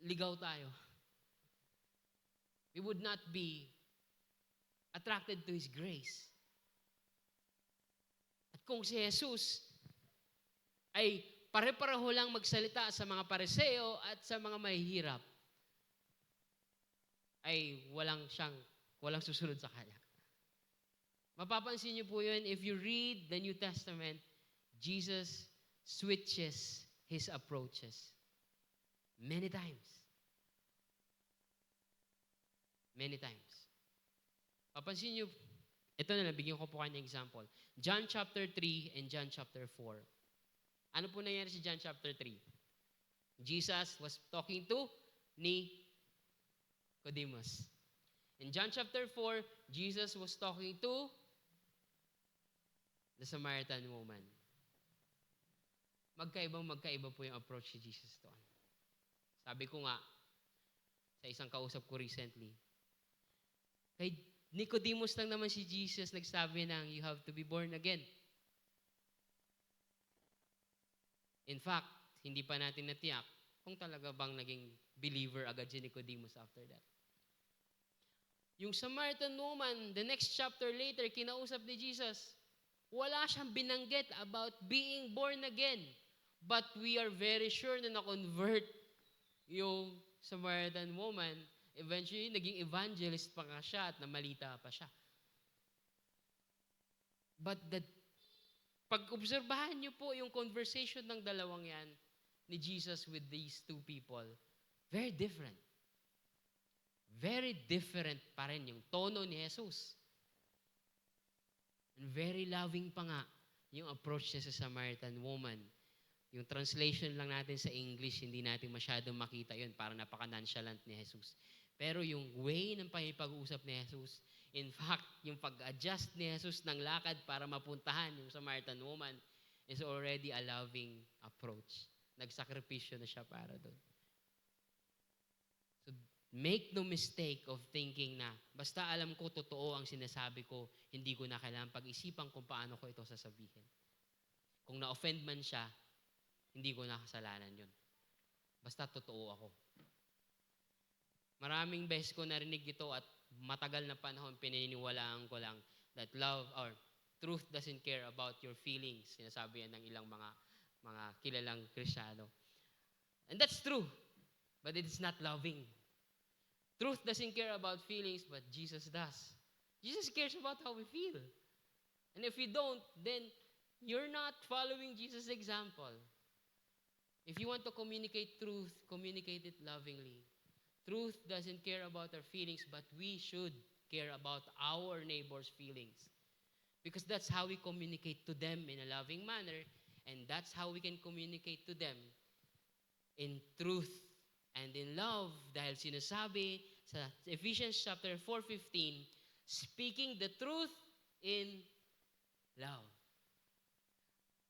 ligaw tayo. We would not be attracted to His grace. At kung si Jesus ay pare-pareho lang magsalita sa mga pariseo at sa mga mahihirap, ay walang susunod sa kanya. Mapapansin niyo po yun, if you read the New Testament, Jesus switches His approaches. Many times. Many times. Papansin niyo, ito na lang, bigyan ko po kayo ng example. John chapter 3 and John chapter 4. Ano po nangyari sa John chapter 3? Jesus was talking to Nicodemus. In John chapter 4, Jesus was talking to the Samaritan woman. Magkaiba po yung approach ni Jesus doon. Sabi ko nga, sa isang kausap ko recently, kay Nicodemus lang naman si Jesus nagsabi ng, you have to be born again. In fact, hindi pa natin natiyak kung talaga bang naging believer agad si Nicodemus after that. Yung Samaritan woman, the next chapter later, kinausap ni Jesus, wala siyang binanggit about being born again. But we are very sure na na-convert yung Samaritan woman. Eventually, naging evangelist pa nga siya at namalita pa siya. But pag-obserbahan niyo po yung conversation ng dalawang yan ni Jesus with these two people, very different. Very different pa rin yung tono ni Jesus. And very loving pa nga yung approach niya sa Samaritan woman. Yung translation lang natin sa English, hindi natin masyadong makita yun. Parang napaka-nonchalant ni Jesus. Pero yung way ng pakikipag-usap ni Jesus, in fact, yung pag-adjust ni Jesus ng lakad para mapuntahan yung Samaritan woman is already a loving approach. Nagsakripisyo na siya para doon. So, make no mistake of thinking na basta alam ko totoo ang sinasabi ko, hindi ko na kailangan pag-isipan kung paano ko ito sasabihin. Kung na-offend man siya, hindi ko na kasalanan yun. Basta totoo ako. Maraming beses ko narinig ito at matagal na panahon pininiwalaan ko lang that love or truth doesn't care about your feelings. Sinasabi yan ng ilang mga kilalang Kristiyano. And that's true, but it is not loving. Truth doesn't care about feelings, but Jesus does. Jesus cares about how we feel. And if you don't, then you're not following Jesus' example. If you want to communicate truth, communicate it lovingly. Truth doesn't care about our feelings, but we should care about our neighbor's feelings. Because that's how we communicate to them in a loving manner, and that's how we can communicate to them in truth and in love. Dahil sinasabi sa Ephesians chapter 4:15, speaking the truth in love.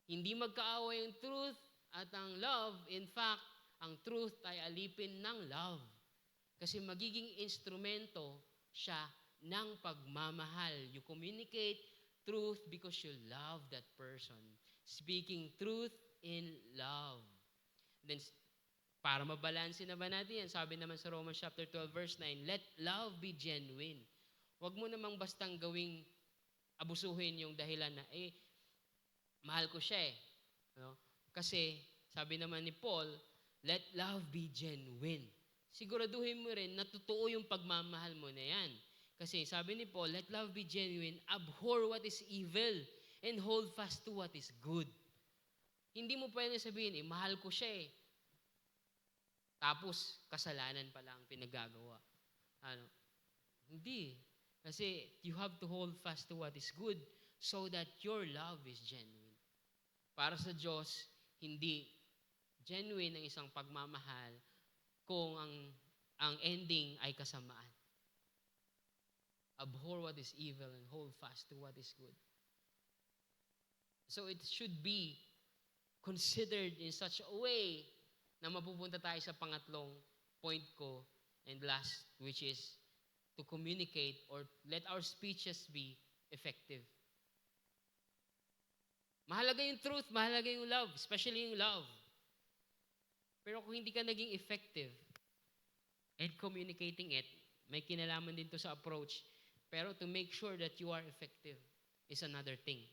Hindi magkaaway ang truth at ang love. In fact, ang truth ay alipin ng love. Kasi magiging instrumento siya ng pagmamahal. You communicate truth because you love that person. Speaking truth in love. Then, para mabalansin naman natin yan, sabi naman sa Romans chapter 12 verse 9, let love be genuine. Huwag mo namang bastang gawing abusuhin yung dahilan na, mahal ko siya eh. No? Kasi, sabi naman ni Paul, let love be genuine. Siguraduhin mo rin na totoo yung pagmamahal mo na yan. Kasi sabi ni Paul, let love be genuine, abhor what is evil, and hold fast to what is good. Hindi mo pwede sabihin, mahal ko siya eh. Tapos, kasalanan pala ang pinagagawa. Hindi. Kasi you have to hold fast to what is good so that your love is genuine. Para sa Diyos, hindi genuine ang isang pagmamahal kung ang ending ay kasamaan. Abhor what is evil and hold fast to what is good. So it should be considered in such a way na mapupunta tayo sa pangatlong point ko and last, which is to communicate or let our speeches be effective. Mahalaga yung truth, mahalaga yung love, especially yung love. Pero kung hindi ka naging effective in communicating it, may kinalaman din to sa approach. Pero to make sure that you are effective is another thing.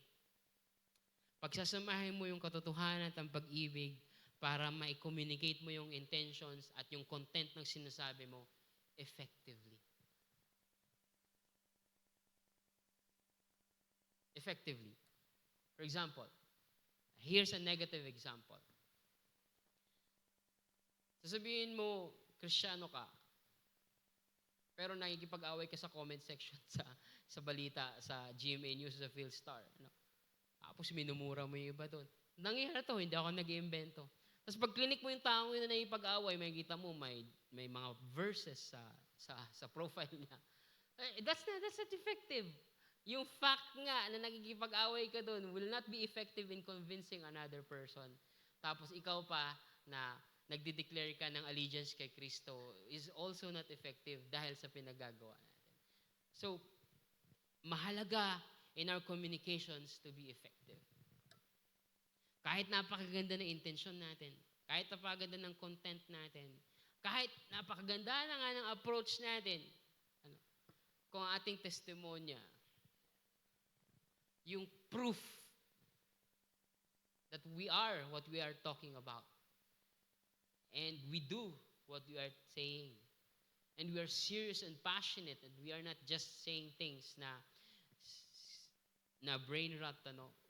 Pagsasamahin mo yung katotohanan at ang pag-ibig para ma-communicate mo yung intentions at yung content ng sinasabi mo effectively. Effectively. For example, here's a negative example. Sasabihin mo, Kristiyano ka, pero nakikipag-away ka sa comment section sa balita, sa GMA News, sa Philstar. Tapos minumura mo yung iba doon. Nangyayari to, hindi ako nag-iimbento. Tapos pag clinic mo yung tao na nakikipag-away, makikita mo may mga verses sa profile niya. That's not effective. Yung fact nga na nakikipag-away ka doon will not be effective in convincing another person. Tapos ikaw pa na nagde-declare ka ng allegiance kay Kristo is also not effective dahil sa pinagagawa natin. So, mahalaga in our communications to be effective. Kahit napakaganda ng intensyon natin, kahit napakaganda ng content natin, kahit napakaganda na nga ng approach natin, kung ang ating testimonya, yung proof that we are what we are talking about, and we do what we are saying. And we are serious and passionate, and we are not just saying things na brain rot,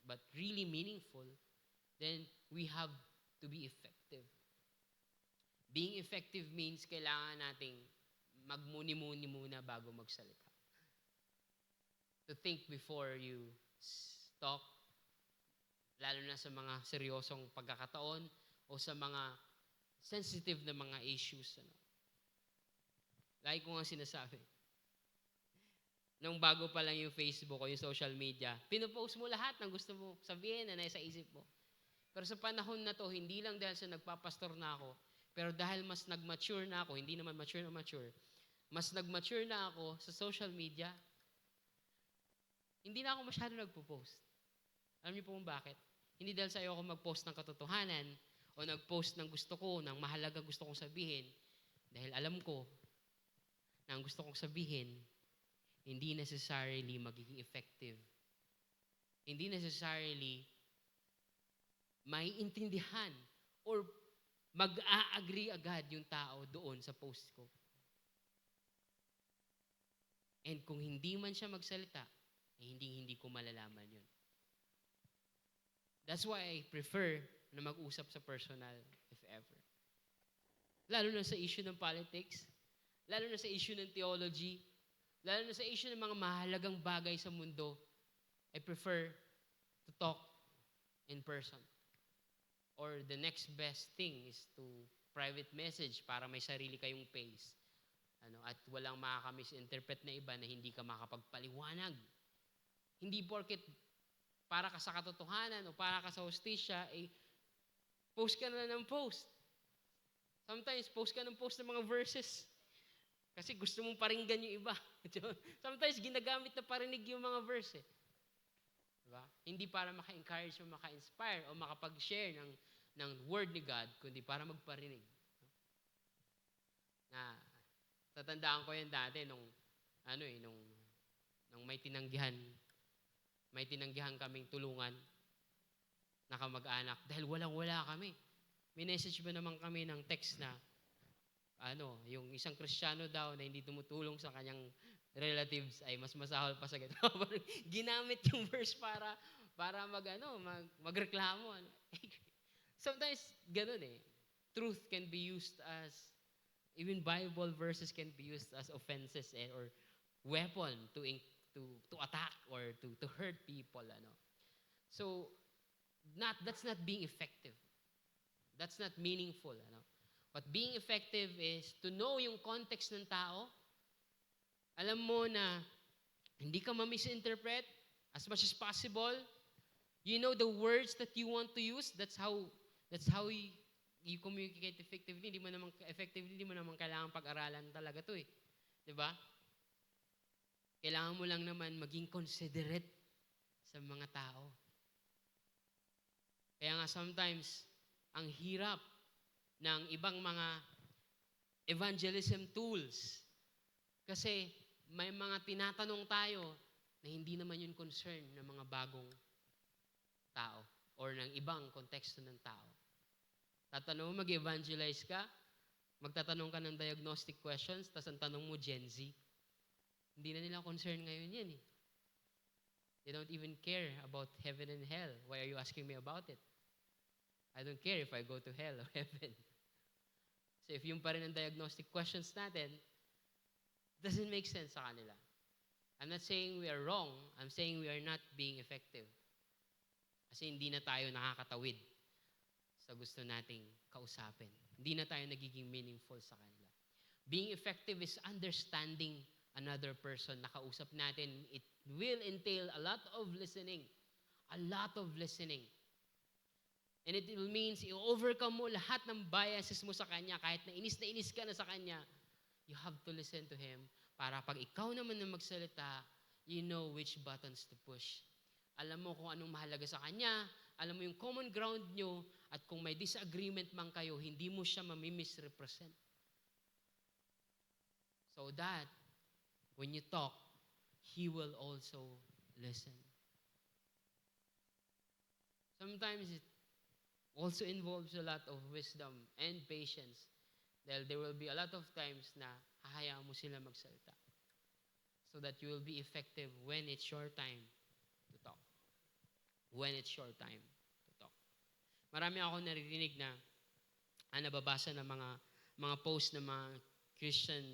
but really meaningful, then we have to be effective. Being effective means kailangan nating magmuni-muni muna bago magsalita. To think before you talk, lalo na sa mga seryosong pagkakataon o sa mga sensitive na mga issues. Lagi ko nga sinasabi. Nung bago pa lang yung Facebook o yung social media, pinupost mo lahat ng gusto mo sabihin na nasa isip mo. Pero sa panahon na to, hindi lang dahil sa nagpapastor na ako, pero dahil mas nag-mature na ako, hindi naman mature na mature, mas nag-mature na ako sa social media, hindi na ako masyado nagpo-post. Alam niyo po kung bakit? Hindi dahil sa ayoko mag-post ng katotohanan o nag-post ng gusto ko, ng mahalaga gusto kong sabihin, dahil alam ko na ang gusto kong sabihin, hindi necessarily magiging effective. Hindi necessarily maiintindihan or mag-a-agree agad yung tao doon sa post ko. And kung hindi man siya magsalita, eh hindi ko malalaman yun. That's why I prefer na mag-usap sa personal, if ever. Lalo na sa issue ng politics, lalo na sa issue ng theology, lalo na sa issue ng mga mahalagang bagay sa mundo, I prefer to talk in person. Or the next best thing is to private message para may sarili kayong pace. At walang makaka-misinterpret na iba na hindi ka makapagpaliwanag. Hindi porket para ka sa katotohanan o para ka sa hostisya, post ka na ng post. Sometimes, post ka ng post ng mga verses. Kasi gusto mong paringgan yung iba. Sometimes, ginagamit na parinig yung mga verse. Diba? Hindi para maka-encourage o maka-inspire o makapag-share ng word ni God, kundi para magparinig. Tatandaan ko yan dati nung may tinanggihan kaming tulungan na kamag-anak dahil walang-wala kami. May message ba naman kami ng text na yung isang Kristiyano daw na hindi tumutulong sa kanyang relatives ay mas masahol pa sa ganito. Ginamit yung verse para magreklamo. Sometimes ganun Truth can be used as even Bible verses can be used as offenses or weapon to attack or to hurt people. So that's not being effective. That's not meaningful. But being effective is to know yung context ng tao. Alam mo na hindi ka ma-misinterpret as much as possible. You know the words that you want to use. That's how you communicate effectively. Hindi mo naman kailangan pag-aralan talaga to 'Di ba? Kailangan mo lang naman maging considerate sa mga tao. Kaya nga sometimes ang hirap ng ibang mga evangelism tools. Kasi may mga tinatanong tayo na hindi naman yun concern ng mga bagong tao or ng ibang konteksto ng tao. Tatanong mo, mag-evangelize ka, magtatanong ka ng diagnostic questions, tas ang tanong mo, Gen Z. Hindi na nila concern ngayon yan They don't even care about heaven and hell. Why are you asking me about it? I don't care if I go to hell or heaven. So if yung pa rin ang diagnostic questions natin, doesn't make sense sa kanila. I'm not saying we are wrong. I'm saying we are not being effective. Kasi hindi na tayo nakakatawid sa gusto nating kausapin. Hindi na tayo nagiging meaningful sa kanila. Being effective is understanding another person na kausap natin. It will entail a lot of listening. A lot of listening. And it will means i-overcome mo lahat ng biases mo sa kanya. Kahit na inis ka na sa kanya, you have to listen to him para pag ikaw naman na magsalita, you know which buttons to push. Alam mo kung anong mahalaga sa kanya, alam mo yung common ground nyo, at kung may disagreement man kayo, hindi mo siya mamimisrepresent. So that, when you talk, he will also listen. Sometimes it also involves a lot of wisdom and patience. Dahil there will be a lot of times na hahayaan mo sila magsalita. So that you will be effective when it's your time to talk. When it's your time to talk. Marami ako naririnig na nababasa ng mga post ng mga Christian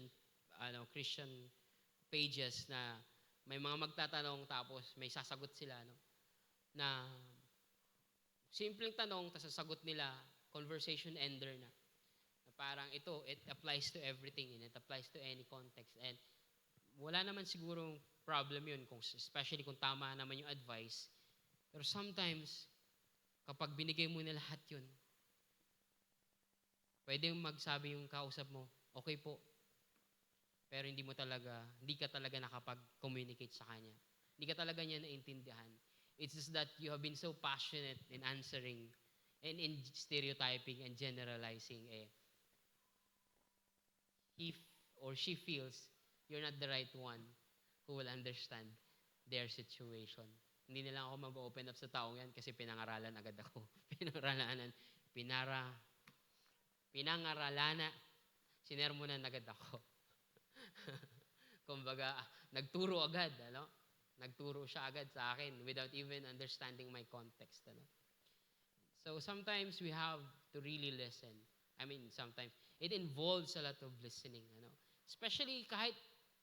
pages na may mga magtatanong tapos may sasagot sila na simpleng tanong, tapos sasagot nila, conversation ender na. parang ito, it applies to everything and it applies to any context. And wala naman sigurong problem yun, especially kung tama naman yung advice. Pero sometimes, kapag binigay mo na lahat yun, pwede magsabi yung kausap mo, okay po, pero hindi ka talaga nakapag-communicate sa kanya. Hindi ka talaga niya naintindihan. It's just that you have been so passionate in answering and in stereotyping and generalizing. He or she feels you're not the right one who will understand their situation. Hindi na lang ako mag-open up sa taong yan kasi pinangaralan agad ako. Sinermonan agad ako. Kumbaga, nagturo agad, ano? Nagturo siya agad sa akin without even understanding my context, ano? So sometimes we have to really listen. Sometimes it involves a lot of listening, ano? Especially kahit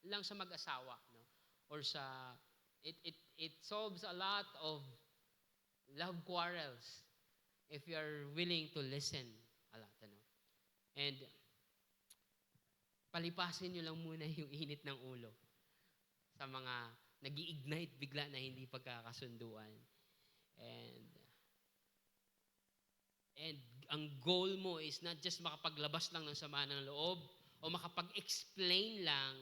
lang sa mag-asawa, no? Or sa it solves a lot of love quarrels if you are willing to listen a lot, ano? And palipasin nyo lang muna yung init ng ulo sa mga nag-iignite bigla na hindi pagkakasunduan. And ang goal mo is not just makapaglabas lang ng sama ng loob o makapag-explain lang,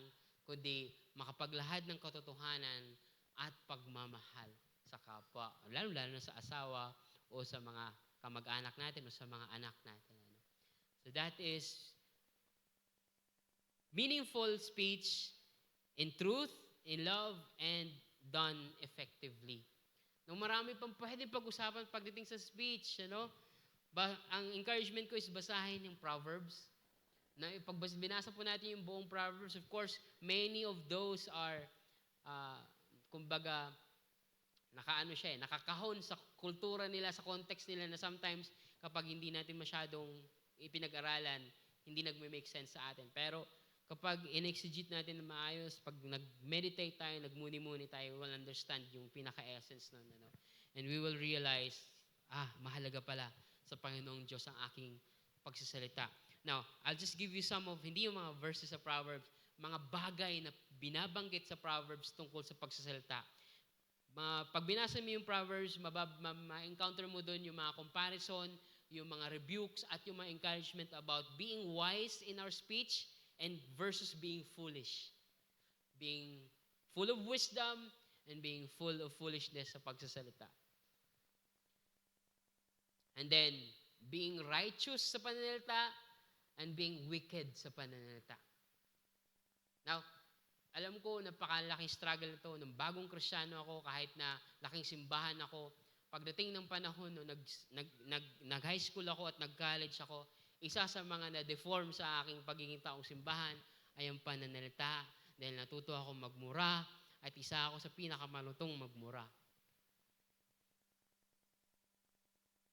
kundi makapaglahad ng katotohanan at pagmamahal sa kapwa. Lalo na sa asawa o sa mga kamag-anak natin o sa mga anak natin. So that is meaningful speech in truth, in love, and done effectively. Marami pang pwede pag-usapan pagdating sa speech, ano? Ang encouragement ko is basahin yung Proverbs. Pag binasa po natin yung buong Proverbs, of course, many of those are, kumbaga, nakakahon sa kultura nila, sa context nila na sometimes kapag hindi natin masyadong ipinag-aralan, hindi nagme-make sense sa atin. Pero kapag in-exegete natin na maayos, pag nag-meditate tayo, nagmuni-muni tayo, we will understand yung pinaka-essence nun. Ano? And we will realize, mahalaga pala sa Panginoong Diyos ang aking pagsasalita. Now, I'll just give you some of, hindi yung mga verses sa Proverbs, mga bagay na binabanggit sa Proverbs tungkol sa pagsasalita. Pag binasa mo yung Proverbs, ma-encounter mo doon yung mga comparison, yung mga rebukes, at yung mga encouragement about being wise in our speech and versus being foolish. Being full of wisdom and being full of foolishness sa pagsasalita. And then, being righteous sa pananalita and being wicked sa pananalita. Now, alam ko, napakalaking struggle na ito. Nung bagong Kristiyano ako, kahit na laking simbahan ako, pagdating ng panahon, nag-high school ako at nag-college ako, isa sa mga na-deform sa aking pagiging taong simbahan ay ang pananalita. Dahil natuto ako magmura at isa ako sa pinakamalutong magmura.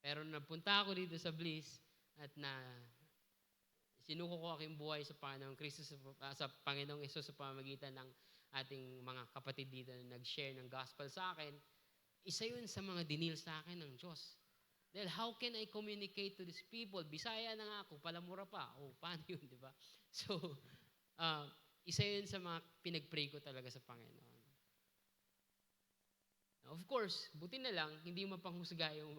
Pero napunta ako dito sa Bliss at sinuko ko aking buhay sa Panginoong Kristo, sa Panginoong Hesus sa pamamagitan ng ating mga kapatid dito na nag-share ng gospel sa akin. Isa yun sa mga dinil sa akin ng Diyos. Dahil how can I communicate to these people? Bisaya na nga ako, palamura pa. Paano yun, di ba? So, isa yun sa mga pinag-pray ko talaga sa Panginoon. Of course, buti na lang, hindi mapanghusga yung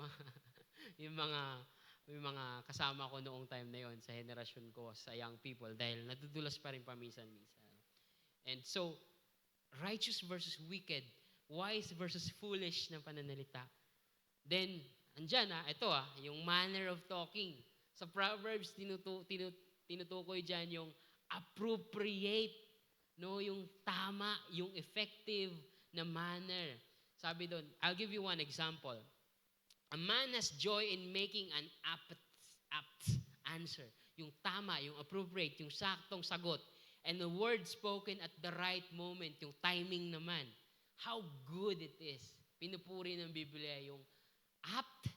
mga kasama ko noong time na yon sa henerasyon ko, sa young people, dahil natutulas pa rin paminsan-minsan. And so, righteous versus wicked, wise versus foolish na pananalita. Then, andyan yung manner of talking. Sa Proverbs, tinutukoy dyan yung appropriate, yung tama, yung effective na manner. Sabi doon, I'll give you one example. A man has joy in making an apt answer. Yung tama, yung appropriate, yung saktong sagot. And the word spoken at the right moment, yung timing naman. How good it is. Pinupuri ng Biblia yung apt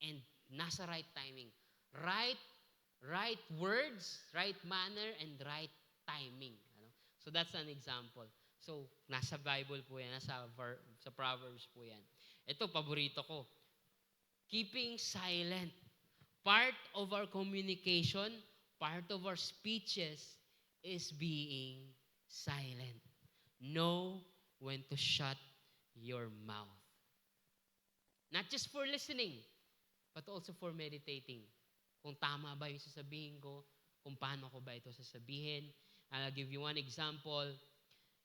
and nasa right timing. Right words, right manner, and right timing. So that's an example. So, nasa Bible po yan, sa Proverbs po yan. Ito, paborito ko. Keeping silent. Part of our communication part of our speeches is being silent. Know when to shut your mouth. Not just for listening, but also for meditating. Kung tama ba yung sasabihin ko, kung paano ko ba ito sasabihin. I'll give you one example.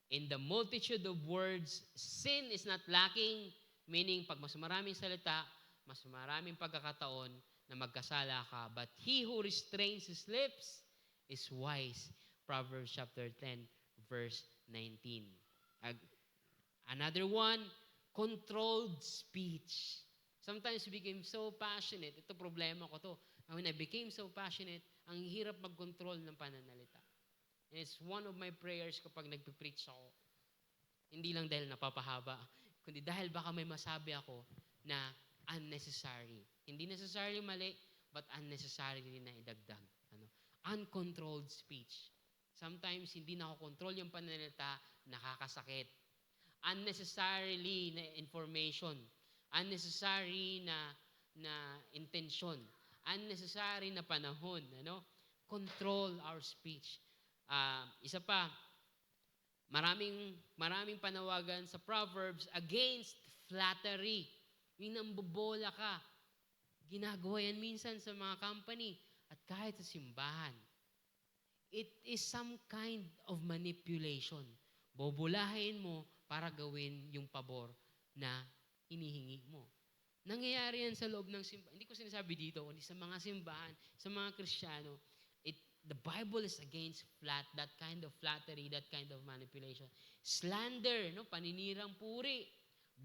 In the multitude of words, sin is not lacking, meaning pag mas maraming salita, mas maraming pagkakataon na magkasala ka. But he who restrains his lips is wise. Proverbs chapter 10, verse 19. Another one, controlled speech. Sometimes we became so passionate. Ito problema ko to. When I became so passionate, ang hirap mag-control ng pananalita. And it's one of my prayers kapag nagpipreach ako. Hindi lang dahil napapahaba, kundi dahil baka may masabi ako na unnecessary. Hindi necessarily mali, but unnecessarily na idagdag. Uncontrolled speech. Sometimes hindi nakokontrol yung pananalita, nakakasakit. Unnecessarily na information. Unnecessary na intention. Unnecessary na panahon. Control our speech. Isa pa, maraming panawagan sa Proverbs against flattery. Yung nambobola ka. Ginagawa yan minsan sa mga company at kahit sa simbahan. It is some kind of manipulation. Bobolahin mo para gawin yung pabor na hinihingi mo. Nangyayari yan sa loob ng simbahan. Hindi ko sinasabi dito, kundi sa mga simbahan, sa mga Kristiyano. The Bible is against that kind of flattery, that kind of manipulation. Slander, paninirang puri.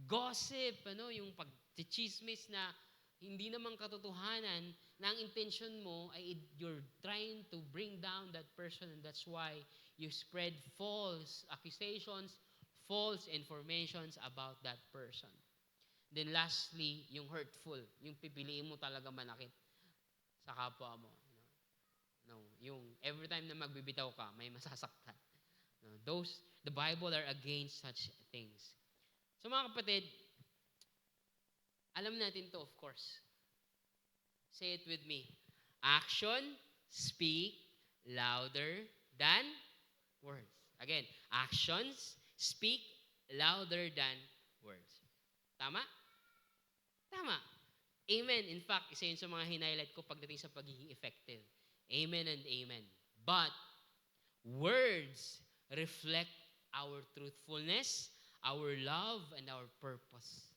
Gossip, yung pagchichismis na hindi naman katotohanan, na ang intention mo ay you're trying to bring down that person, and that's why you spread false accusations, false informations about that person. Then lastly, yung hurtful, yung pipiliin mo talaga manakit sa kapwa mo. Yung every time na magbibitaw ka, may masasaktan. The Bible are against such things. So mga kapatid, alam natin to, of course. Say it with me. Action speak louder than words. Again, actions speak louder than words. Tama? Tama. Amen. In fact, isa yun sa mga highlight ko pagdating sa pagiging effective. Amen and amen. But words reflect our truthfulness, our love, and our purpose.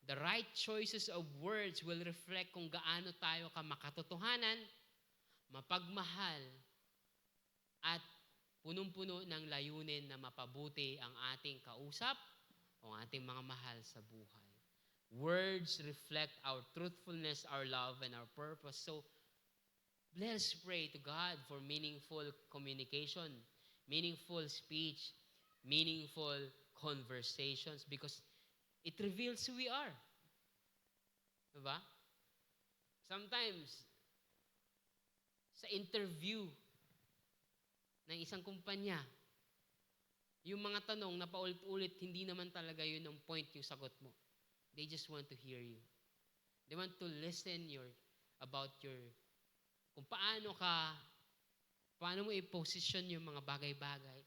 The right choices of words will reflect kung gaano tayo makatotohanan, mapagmahal, at punong-puno ng layunin na mapabuti ang ating kausap o ating mga mahal sa buhay. Words reflect our truthfulness, our love, and our purpose. So, let us pray to God for meaningful communication, meaningful speech, meaningful conversations because it reveals who we are. Diba? Sometimes, sa interview ng isang kumpanya, yung mga tanong na paulit-ulit, hindi naman talaga yun ang point yung sagot mo. They just want to hear you. They want to listen about kung paano mo i-position yung mga bagay-bagay,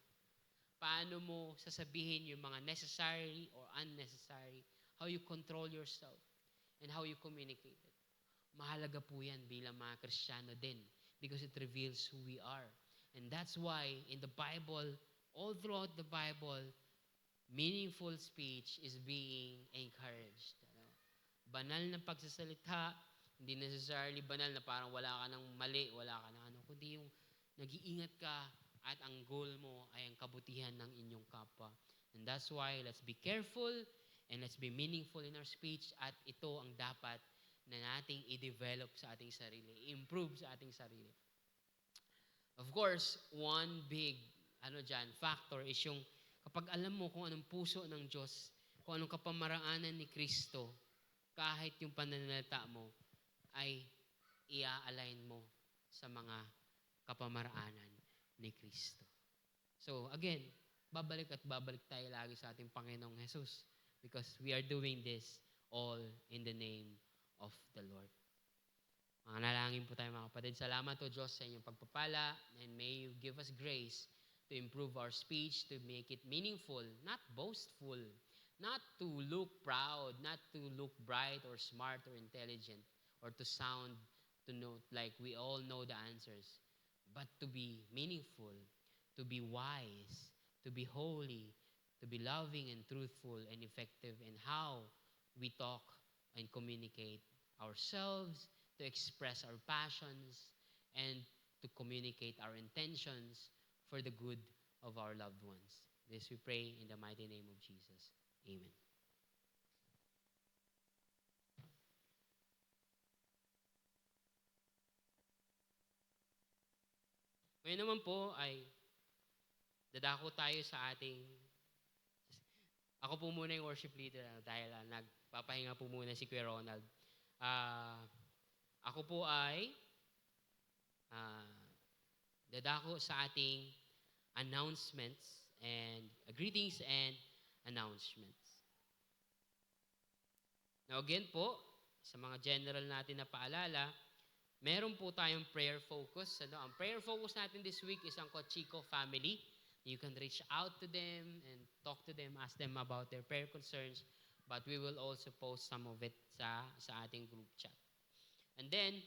paano mo sasabihin yung mga necessary or unnecessary, how you control yourself, and how you communicate it. Mahalaga po yan bilang mga Kristiyano din because it reveals who we are. And that's why in the Bible, all throughout the Bible, meaningful speech is being encouraged. Banal na pagsasalita, hindi necessarily banal na parang wala ka ng mali, wala ka ng kundi yung nag-iingat ka at ang goal mo ay ang kabutihan ng inyong kapwa. And that's why let's be careful and let's be meaningful in our speech at ito ang dapat na nating i-develop sa ating sarili, i-improve sa ating sarili. Of course, one big factor is yung kapag alam mo kung anong puso ng Diyos, kung anong kapamaraanan ni Kristo, kahit yung pananalita mo ay i-align mo sa mga kapamaraanan ni Kristo. So again, babalik tayo lagi sa ating Panginoong Jesus because we are doing this all in the name of the Lord. Manalangin po tayo mga kapatid. Salamat o Diyos sa inyong pagpapala, and may you give us grace to improve our speech, to make it meaningful, not boastful, not to look proud, not to look bright or smart or intelligent, or to sound, to know like we all know the answers, but to be meaningful, to be wise, to be holy, to be loving and truthful and effective in how we talk and communicate ourselves, to express our passions, and to communicate our intentions for the good of our loved ones. This we pray in the mighty name of Jesus. Amen. Ngayon naman po ay dadako tayo sa ating... Ako po muna yung worship leader dahil nagpapahinga po muna si Kuya Ronald. Ako po ay dadako sa ating announcements and greetings and announcements. Now again po, sa mga general natin na paalala, meron po tayong prayer focus. Ang prayer focus natin this week is ang Cochico family. You can reach out to them and talk to them, ask them about their prayer concerns, but we will also post some of it sa ating group chat. And then,